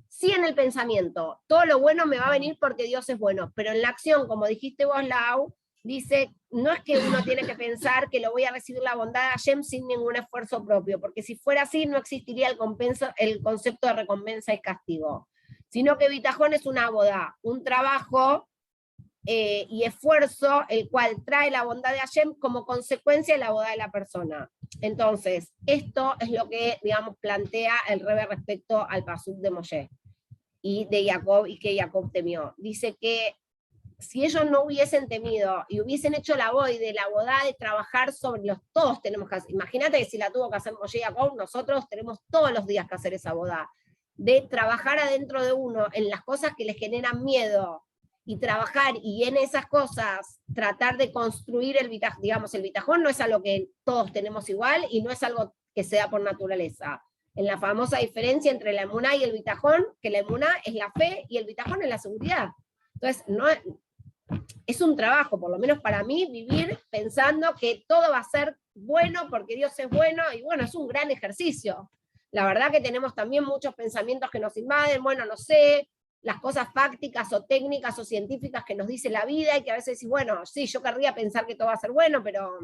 Sí, en el pensamiento, todo lo bueno me va a venir porque Dios es bueno, pero en la acción, como dijiste vos, Lau, dice, no es que uno tiene que pensar que lo voy a recibir la bondad de Hashem sin ningún esfuerzo propio, porque si fuera así no existiría el concepto de recompensa y castigo, sino que bitajón es una boda, un trabajo y esfuerzo, el cual trae la bondad de Hashem como consecuencia de la bondad de la persona. Entonces, esto es lo que, digamos, plantea el Rebbe respecto al pasuk de Moshe y de Jacob, y que Jacob temió. Dice que si ellos no hubiesen temido y hubiesen hecho la boda de la boda de trabajar sobre los, todos tenemos que hacer, imagínate que si la tuvo que hacer Moshe y Jacob, nosotros tenemos todos los días que hacer esa boda, de trabajar adentro de uno en las cosas que les generan miedo, y trabajar y en esas cosas tratar de construir el bitajón, digamos, el bitajón no es algo que todos tenemos igual y no es algo que sea por naturaleza. En la famosa diferencia entre la emuná y el bitajón, que la emuná es la fe y el bitajón es la seguridad. Entonces, no es un trabajo, por lo menos para mí, vivir pensando que todo va a ser bueno porque Dios es bueno, y bueno, es un gran ejercicio. La verdad que tenemos también muchos pensamientos que nos invaden, bueno, no sé, las cosas fácticas o técnicas o científicas que nos dice la vida, y que a veces decís, bueno, sí, yo querría pensar que todo va a ser bueno, pero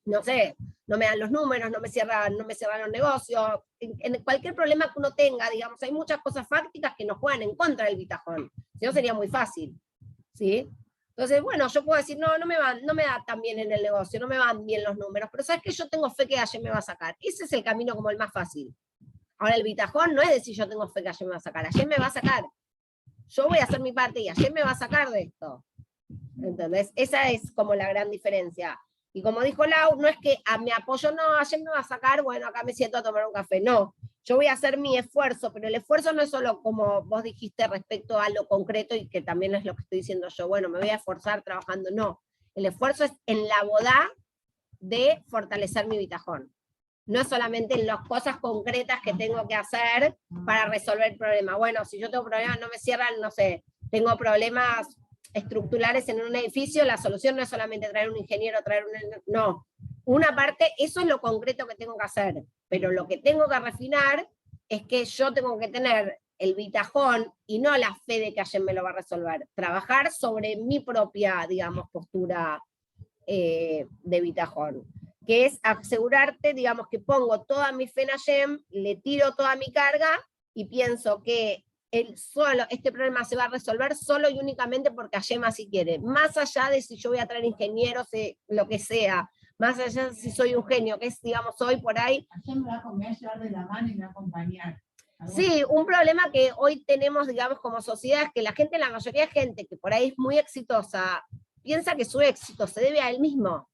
no sé, no me dan los números, no me cierran los negocios, en cualquier problema que uno tenga, digamos, hay muchas cosas fácticas que nos juegan en contra del bitajón, si no sería muy fácil, ¿sí? Entonces, bueno, yo puedo decir, no me da tan bien en el negocio, no me van bien los números, pero sabes que yo tengo fe que Hashem me va a sacar, ese es el camino como el más fácil. Ahora el bitajón no es decir yo tengo fe que Hashem me va a sacar, Hashem me va a sacar, yo voy a hacer mi parte y Hashem me va a sacar de esto. ¿Entendés? Esa es como la gran diferencia. Y como dijo Lau, no es que me apoyo, no, Hashem me va a sacar, bueno, acá me siento a tomar un café. No, yo voy a hacer mi esfuerzo, pero el esfuerzo no es solo como vos dijiste respecto a lo concreto, y que también es lo que estoy diciendo yo, bueno, me voy a esforzar trabajando. No, el esfuerzo es en la boda de fortalecer mi bitajón. No es solamente en las cosas concretas que tengo que hacer para resolver el problema. Bueno, si yo tengo problemas, no me cierran, no sé, tengo problemas estructurales en un edificio, la solución no es solamente traer un ingeniero, no. Una parte, eso es lo concreto que tengo que hacer, pero lo que tengo que refinar es que yo tengo que tener el bitajón y no la fe de que Hashem me lo va a resolver. Trabajar sobre mi propia, digamos, postura de bitajón, que es asegurarte, digamos, que pongo toda mi fe en Hashem, le tiro toda mi carga y pienso que este problema se va a resolver solo y únicamente porque Hashem así quiere. Más allá de si yo voy a traer ingenieros, lo que sea, más allá de si soy un genio, que es, digamos, hoy por ahí. Hashem me va a llevar de la mano y me va a acompañar. Sí, un problema que hoy tenemos, digamos, como sociedad, es que la gente, la mayoría de gente que por ahí es muy exitosa, piensa que su éxito se debe a él mismo.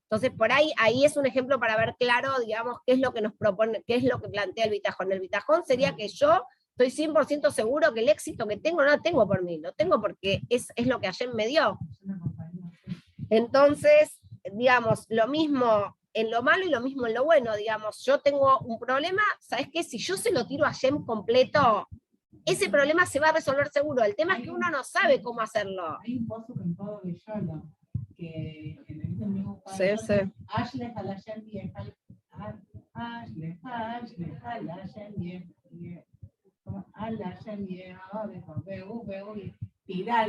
Entonces, por ahí es un ejemplo para ver claro, digamos, qué es lo que nos propone, qué es lo que plantea el bitajón. El bitajón sería que yo estoy 100% seguro que el éxito que tengo no lo tengo por mí, lo tengo porque es lo que Hashem me dio. Entonces, digamos, lo mismo en lo malo y lo mismo en lo bueno, digamos, yo tengo un problema, ¿sabes qué? Si yo se lo tiro a Hashem completo, ese problema se va a resolver seguro. El tema es que uno no sabe cómo hacerlo. Hay un pozo en todo de Yolo, que en el mismo Sí, sí. Ashley Halashem tirale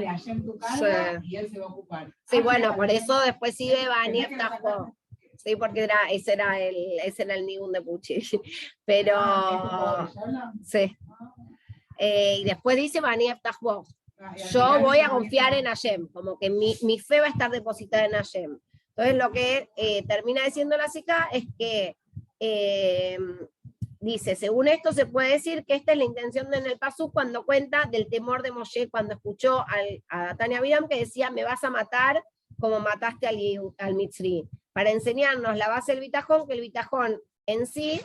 a Hashem tu carga y él se va a ocupar. Sí, bueno, por eso después sigue Bani Eftajo. Sí, porque ese era el Nigun de Pucci. Pero sí. Y después dice Bani Eftajo. Yo voy a confiar en Hashem, como que mi fe va a estar depositada en Hashem. Entonces lo que termina diciendo la Sika es que dice, según esto se puede decir que esta es la intención de en el pasuk cuando cuenta del temor de Moshe cuando escuchó a Tania Abiram que decía, me vas a matar como mataste al Mitzri, para enseñarnos la base del bitajón, que el bitajón en sí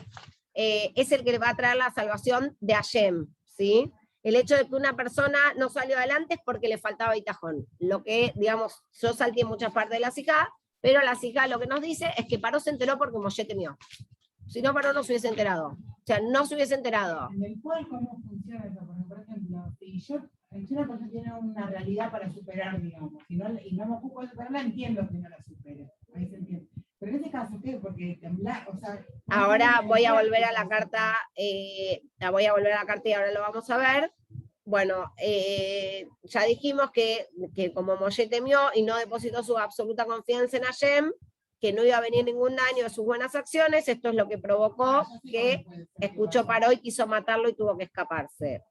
es el que le va a traer la salvación de Hashem, ¿sí? el hecho de que una persona no salió adelante es porque le faltaba bitajón. Lo que, digamos, yo salté muchas partes de la SIJA, pero la SIJA lo que nos dice es que Paró se enteró porque Moshe temió. Si no, Paró no se hubiese enterado. O sea, no se hubiese enterado. En el cual, ¿cómo funciona eso? Porque, por ejemplo, si una persona tiene una realidad para superar, digamos, y no me ocupo de superarla, entiendo que no la supere. Ahí se entiende. Pero en este caso, ¿qué? Porque temblar, o sea... Ahora voy a volver a la carta, voy a volver a la carta y ahora lo vamos a ver. Bueno, ya dijimos que como Moshe temió y no depositó su absoluta confianza en Hashem, que no iba a venir ningún daño de sus buenas acciones, esto es lo que provocó que escuchó Paró y quiso matarlo y tuvo que escaparse.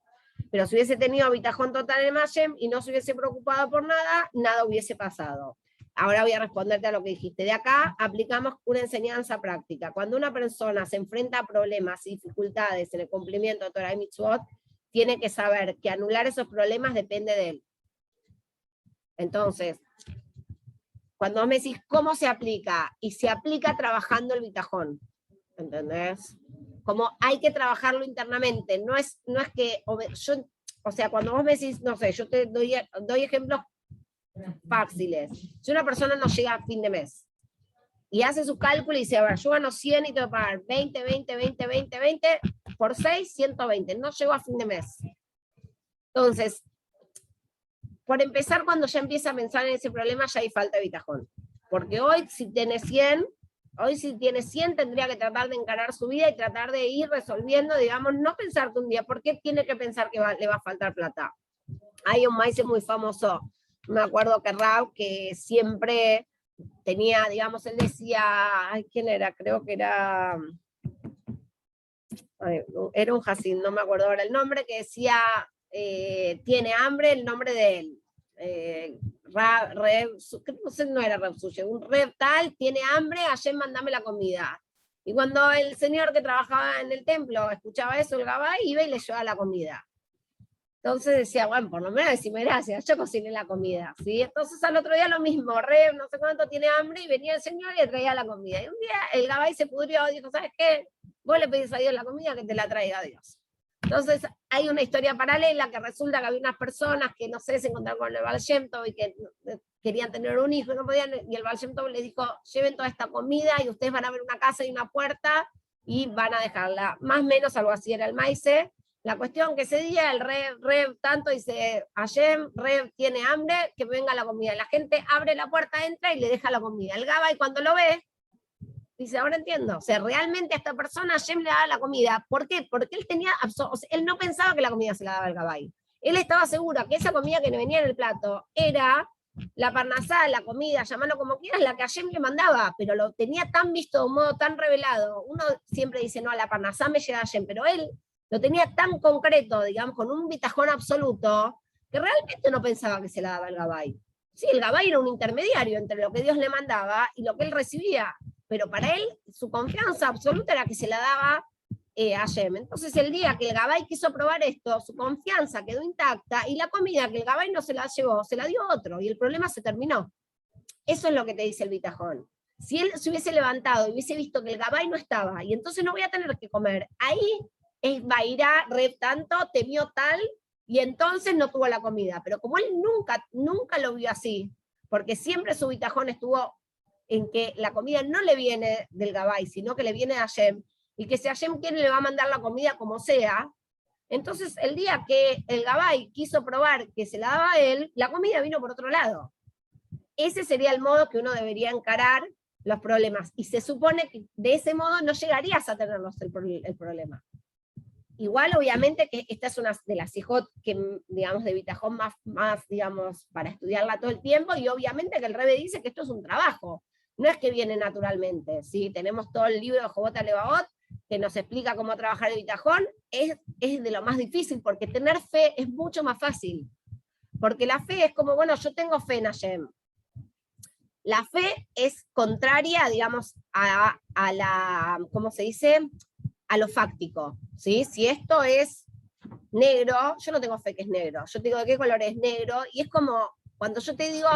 Pero si hubiese tenido bitajón total en Hashem y no se hubiese preocupado por nada, nada hubiese pasado. Ahora voy a responderte a lo que dijiste. De acá aplicamos una enseñanza práctica. Cuando una persona se enfrenta a problemas y dificultades en el cumplimiento de Torah y Mitzvot, tiene que saber que anular esos problemas depende de él. Entonces, cuando me decís cómo se aplica, y se aplica trabajando el bitajón, ¿entendés? Como hay que trabajarlo internamente, no es que yo, o sea, cuando vos me decís, no sé, yo te doy ejemplos fáciles. Si una persona no llega a fin de mes y hace su cálculo y dice, a ver, yo gano 100 y tengo que pagar 20, 20, 20, 20, 20, por 6, 120, no llego a fin de mes. Entonces, por empezar, cuando ya empieza a pensar en ese problema, ya hay falta de bitajón. Porque hoy, si tiene 100, tendría que tratar de encarar su vida y tratar de ir resolviendo, digamos, no pensar que un día, ¿por qué tiene que pensar que le va a faltar plata? Hay un maíz muy famoso, me acuerdo que Rab, que siempre tenía, digamos, él decía, ay, ¿quién era? Creo que era un Hasid, no me acuerdo ahora el nombre, que decía, tiene hambre, el nombre de él. No sé, no era Reb Suyo, un Reb tal, tiene hambre, ayer mandame la comida. Y cuando el señor que trabajaba en el templo escuchaba eso, el Gabay iba y le llevaba la comida. Entonces decía, bueno, por lo menos decime gracias, yo cociné la comida, ¿sí? Entonces al otro día lo mismo, Reb no sé cuánto tiene hambre, y venía el señor y le traía la comida. Y un día el Gabay se pudrió, dijo, ¿sabes qué? Vos le pedís a Dios la comida, que te la traiga Dios. Entonces hay una historia paralela que resulta que había unas personas que, no sé, se encontraron con el Baal Shem Tov y que querían tener un hijo y no podían, y el Baal Shem Tov les dijo, lleven toda esta comida y ustedes van a ver una casa y una puerta y van a dejarla. Más o menos algo así era el maíce. La cuestión que ese día el Reb tanto dice, Hashem, Reb tiene hambre, que venga la comida. La gente abre la puerta, entra y le deja la comida. El Gabay cuando lo ve, dice, ahora entiendo, o sea, realmente a esta persona Hashem le daba la comida. ¿Por qué? Porque él tenía, o sea, él no pensaba que la comida se la daba el Gabay. Él estaba seguro que esa comida que le venía en el plato era la parnasá, la comida, llamarlo como quieras, la que Hashem le mandaba, pero lo tenía tan visto de un modo tan revelado. Uno siempre dice, no, la parnasá me llega a Hashem, pero él lo tenía tan concreto, digamos, con un bitajón absoluto, que realmente no pensaba que se la daba el Gabay. Sí, el Gabay era un intermediario entre lo que Dios le mandaba y lo que él recibía, pero para él su confianza absoluta era que se la daba a Hashem. Entonces el día que el Gabay quiso probar esto, su confianza quedó intacta y la comida que el Gabay no se la llevó, se la dio otro y el problema se terminó. Eso es lo que te dice el bitajón. Si él se hubiese levantado y hubiese visto que el Gabay no estaba y entonces no voy a tener que comer, ahí es Bairá, Reb tanto, temió tal, y entonces no tuvo la comida. Pero como él nunca lo vio así, porque siempre su bitajón estuvo en que la comida no le viene del Gabay, sino que le viene de Hashem, y que si Hashem quiere le va a mandar la comida como sea, entonces el día que el Gabay quiso probar que se la daba a él, la comida vino por otro lado. Ese sería el modo que uno debería encarar los problemas, y se supone que de ese modo no llegarías a tener el problema. Igual, obviamente, que esta es una de las hijot que, digamos, de bitajón más, digamos, para estudiarla todo el tiempo, y obviamente que el Rebbe dice que esto es un trabajo, no es que viene naturalmente, ¿sí? Tenemos todo el libro de Jobot Alevaot, que nos explica cómo trabajar el bitajón, es de lo más difícil, porque tener fe es mucho más fácil, porque la fe es como, bueno, yo tengo fe en Hashem. La fe es contraria, digamos, a la, ¿cómo se dice?, a lo fáctico, ¿sí? Si esto es negro, yo no tengo fe que es negro, yo te digo de qué color es negro, y es como cuando yo te digo,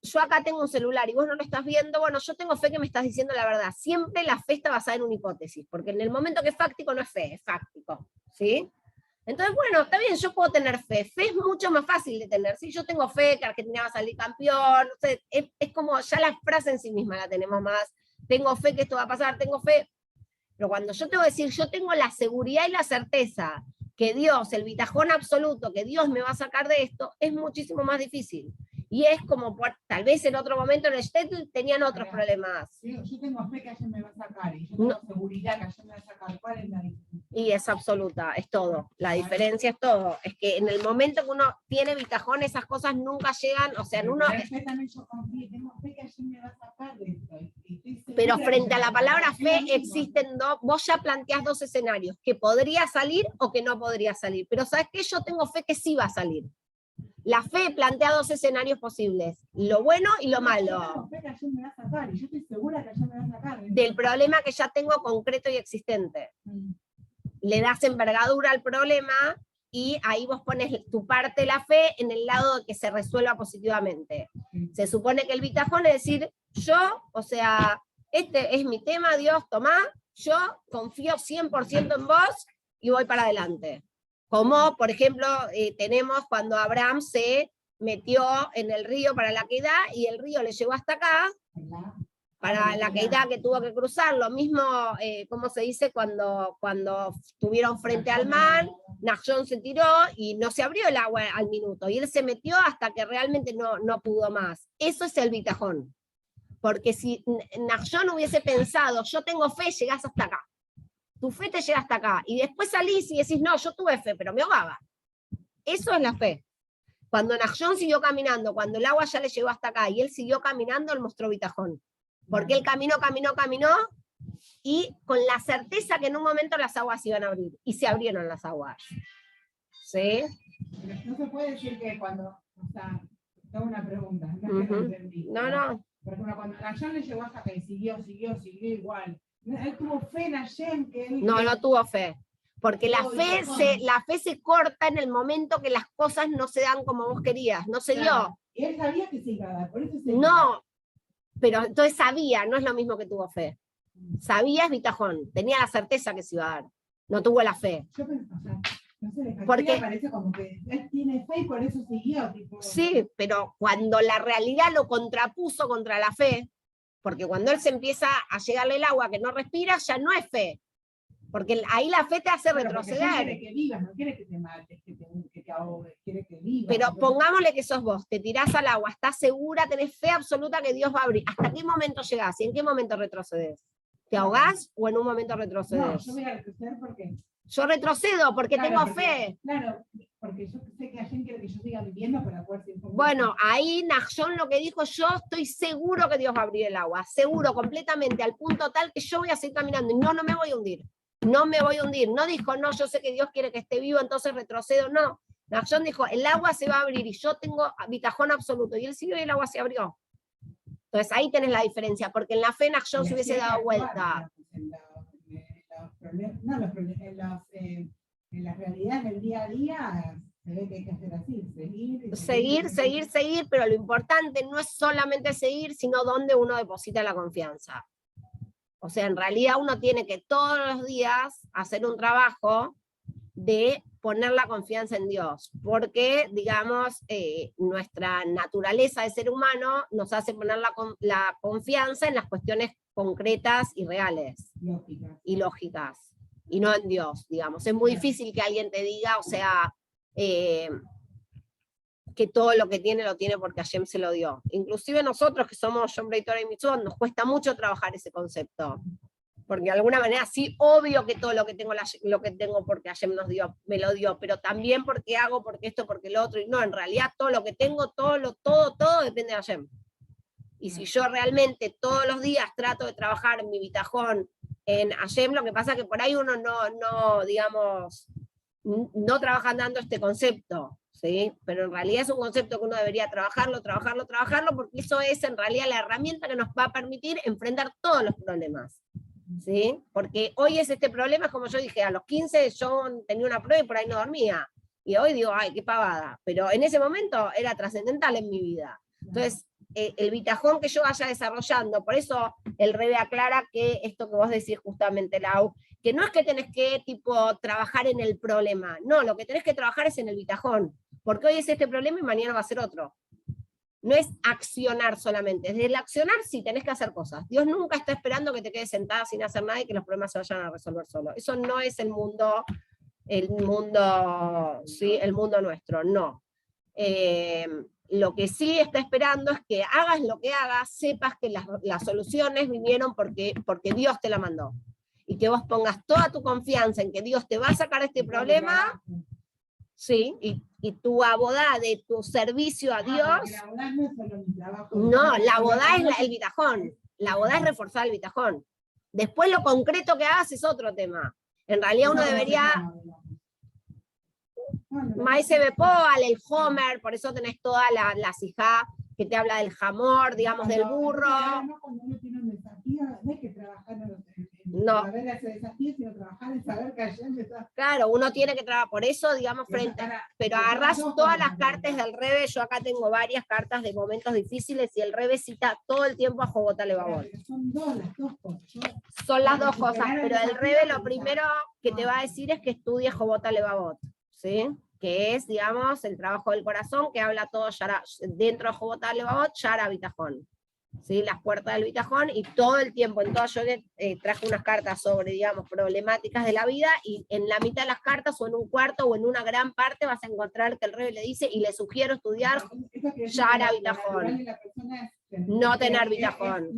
yo acá tengo un celular y vos no lo estás viendo, bueno, yo tengo fe que me estás diciendo la verdad. Siempre la fe está basada en una hipótesis, porque en el momento que es fáctico no es fe, es fáctico, ¿sí? Entonces, bueno, está bien, yo puedo tener fe. Fe es mucho más fácil de tener. Si yo tengo fe que Argentina va a salir campeón, no sé, es como ya la frase en sí misma la tenemos más. Tengo fe que esto va a pasar, tengo fe. Pero cuando yo tengo que decir, yo tengo la seguridad y la certeza que Dios, el bitajón absoluto, que Dios me va a sacar de esto, es muchísimo más difícil. Y es como, tal vez en otro momento en el Shtetl tenían otros problemas. Yo tengo fe que ayer me va a sacar, y yo tengo seguridad que ayer me va a sacar. ¿Cuál es la diferencia? Y es absoluta, es todo. La diferencia es todo. Es que en el momento que uno tiene bitajón, esas cosas nunca llegan, o sea, en uno... También yo confío, tengo fe que ayer me va a sacar de esto. Pero frente a la palabra fe existen dos, vos ya planteás dos escenarios, que podría salir o que no podría salir. Pero ¿sabes qué? Yo tengo fe que sí va a salir. La fe plantea dos escenarios posibles, lo bueno y lo malo. Del problema que ya tengo concreto y existente. Le das envergadura al problema y ahí vos pones tu parte de la fe en el lado de que se resuelva positivamente. Se supone que el bitajón es decir, yo, o sea, este es mi tema, Dios, tomá, yo confío 100% en vos y voy para adelante. Como, por ejemplo, tenemos cuando Abraham se metió en el río para la Kedah y el río le llegó hasta acá, para la Kedah que tuvo que cruzar, lo mismo, ¿cómo se dice? Cuando estuvieron frente al mar, Nachshon se tiró y no se abrió el agua al minuto, y él se metió hasta que realmente no pudo más. Eso es el bitajón. Porque si Nachshon hubiese pensado, yo tengo fe, llegás hasta acá. Tu fe te llega hasta acá, y después salís y decís, no, yo tuve fe, pero me ahogaba. Eso es la fe. Cuando Nachshon siguió caminando, cuando el agua ya le llegó hasta acá, y él siguió caminando, él mostró bitajón. Porque él caminó, y con la certeza que en un momento las aguas iban a abrir, y se abrieron las aguas. ¿Sí? Pero no se puede decir que cuando, o sea, tengo una pregunta, No. Porque cuando Nachshon le llegó hasta acá y siguió igual, él tuvo fe en Hashem que él... No tuvo fe. Porque la fe se corta en el momento que las cosas no se dan como vos querías, no se dio. Y él sabía que se iba a dar, por eso se no, pero entonces sabía, no es lo mismo que tuvo fe. Sabía es bitajón, tenía la certeza que se iba a dar, no tuvo la fe. Yo pensé, o sea, no sé, porque parece como que él tiene fe y por eso siguió. Tipo... Sí, pero cuando la realidad lo contrapuso contra la fe, porque cuando él se empieza a llegarle el agua que no respira, ya no es fe. Porque ahí la fe te hace retroceder. Quiere que vivas, no quiere que te mates, que te ahogues, quiere que vivas. Pero pongámosle que sos vos, te tirás al agua, estás segura, tenés fe absoluta que Dios va a abrir. ¿Hasta qué momento llegás y en qué momento retrocedes? ¿Te ahogás o en un momento retrocedes? No, yo voy a retroceder porque... Yo retrocedo porque tengo fe. Claro, porque yo sé que Hashem quiere que yo siga viviendo para poder seguir. Bueno, ahí Nachshon lo que dijo, yo estoy seguro que Dios va a abrir el agua, seguro, completamente, al punto tal que yo voy a seguir caminando y no me voy a hundir. No me voy a hundir. No dijo, no, yo sé que Dios quiere que esté vivo, entonces retrocedo. No. Nachshon dijo, el agua se va a abrir y yo tengo bitajón absoluto. Y él siguió y el agua se abrió. Entonces ahí tenés la diferencia, porque en la fe Nachshon se hubiese dado vuelta. En la realidad, en el día a día, se ve que hay que hacer así, seguir, pero lo importante no es solamente seguir, sino dónde uno deposita la confianza. O sea, en realidad uno tiene que todos los días hacer un trabajo de poner la confianza en Dios, porque, digamos, nuestra naturaleza de ser humano nos hace poner la confianza en las cuestiones concretas y reales, y lógicas, y no en Dios, digamos. Es muy difícil que alguien te diga, o sea, que todo lo que tiene lo tiene porque Hashem se lo dio. Inclusive nosotros que somos Shomrei Torah y Mitzvot, nos cuesta mucho trabajar ese concepto. Porque de alguna manera sí, obvio que todo lo que tengo porque Hashem me lo dio, pero también porque hago, porque esto, porque lo otro, y no, en realidad todo lo que tengo, todo depende de Hashem. Y si yo realmente todos los días trato de trabajar en mi bitajón, en Hashem, lo que pasa es que por ahí uno no trabaja dando este concepto, ¿sí? Pero en realidad es un concepto que uno debería trabajarlo, porque eso es en realidad la herramienta que nos va a permitir enfrentar todos los problemas, ¿sí? Porque hoy es este problema, como yo dije, a los 15 yo tenía una prueba y por ahí no dormía, y hoy digo, ay, qué pavada, pero en ese momento era trascendental en mi vida. Entonces, el bitajón que yo vaya desarrollando. Por eso el Rebe aclara que esto que vos decís justamente, Lau, que no es que tenés que tipo trabajar en el problema, no, lo que tenés que trabajar es en el bitajón, porque hoy es este problema y mañana va a ser otro. No es accionar solamente, desde el accionar sí tenés que hacer cosas. Dios nunca está esperando que te quedes sentada sin hacer nada y que los problemas se vayan a resolver solos. Eso no es el mundo, ¿sí? El mundo nuestro, no. Lo que sí está esperando es que hagas lo que hagas, sepas que las soluciones vinieron porque Dios te la mandó. Y que vos pongas toda tu confianza en que Dios te va a sacar este problema, sí, y tu abodá de tu servicio a Dios. La abodá no es solo mi trabajo. No, la abodá es el bitajón. La abodá es reforzar el bitajón. Después lo concreto que hagas es otro tema. En realidad uno debería... Maese Bepóal, el Homer, por eso tenés toda la sijá que te habla del jamor, digamos, del burro. Cuando uno tiene un desafío, no hay que trabajar en No. saber ese desafío, sino trabajar en saber que ayer está... Claro, uno tiene que trabajar, por eso, digamos, pero agarrás todas las cartas del Rebe, yo acá tengo varias cartas de momentos difíciles, y el Rebe cita todo el tiempo a Jogota Levavot. Son las dos cosas. Son las dos cosas, pero el Rebe lo primero que te va a decir es que estudie Jogota Levavot, ¿sí? Que es, digamos, el trabajo del corazón, que habla todo dentro de Jogota Levavot, Yara Bitajón. ¿Sí? Las puertas del bitajón, y todo el tiempo, en todo yo traje unas cartas sobre, digamos, problemáticas de la vida, y en la mitad de las cartas, o en un cuarto, o en una gran parte, vas a encontrar que el Rebe le dice, y le sugiero estudiar Yara Bitajón. No tener bitajón.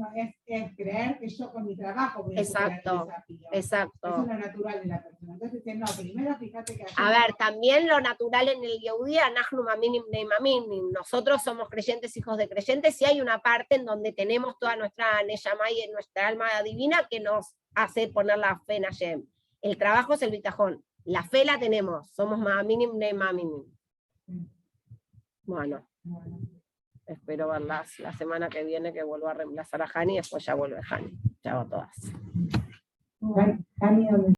Es creer que yo con mi trabajo voy a exacto, superar el desafío. exacto. Eso es lo natural de la persona. Entonces, no, primero fíjate que... A ver, también lo natural en el Yehudí, Anachnu Maminim Neimaminim, nosotros somos creyentes, hijos de creyentes, y hay una parte en donde tenemos toda nuestra Neshama y nuestra alma divina que nos hace poner la fe en Hashem. El trabajo es el bitajón, la fe la tenemos, somos Maminim Neimaminim. Bueno. Espero verlas la semana que viene, que vuelva a reemplazar a Hani, y después ya vuelve Hani. Chao a todas.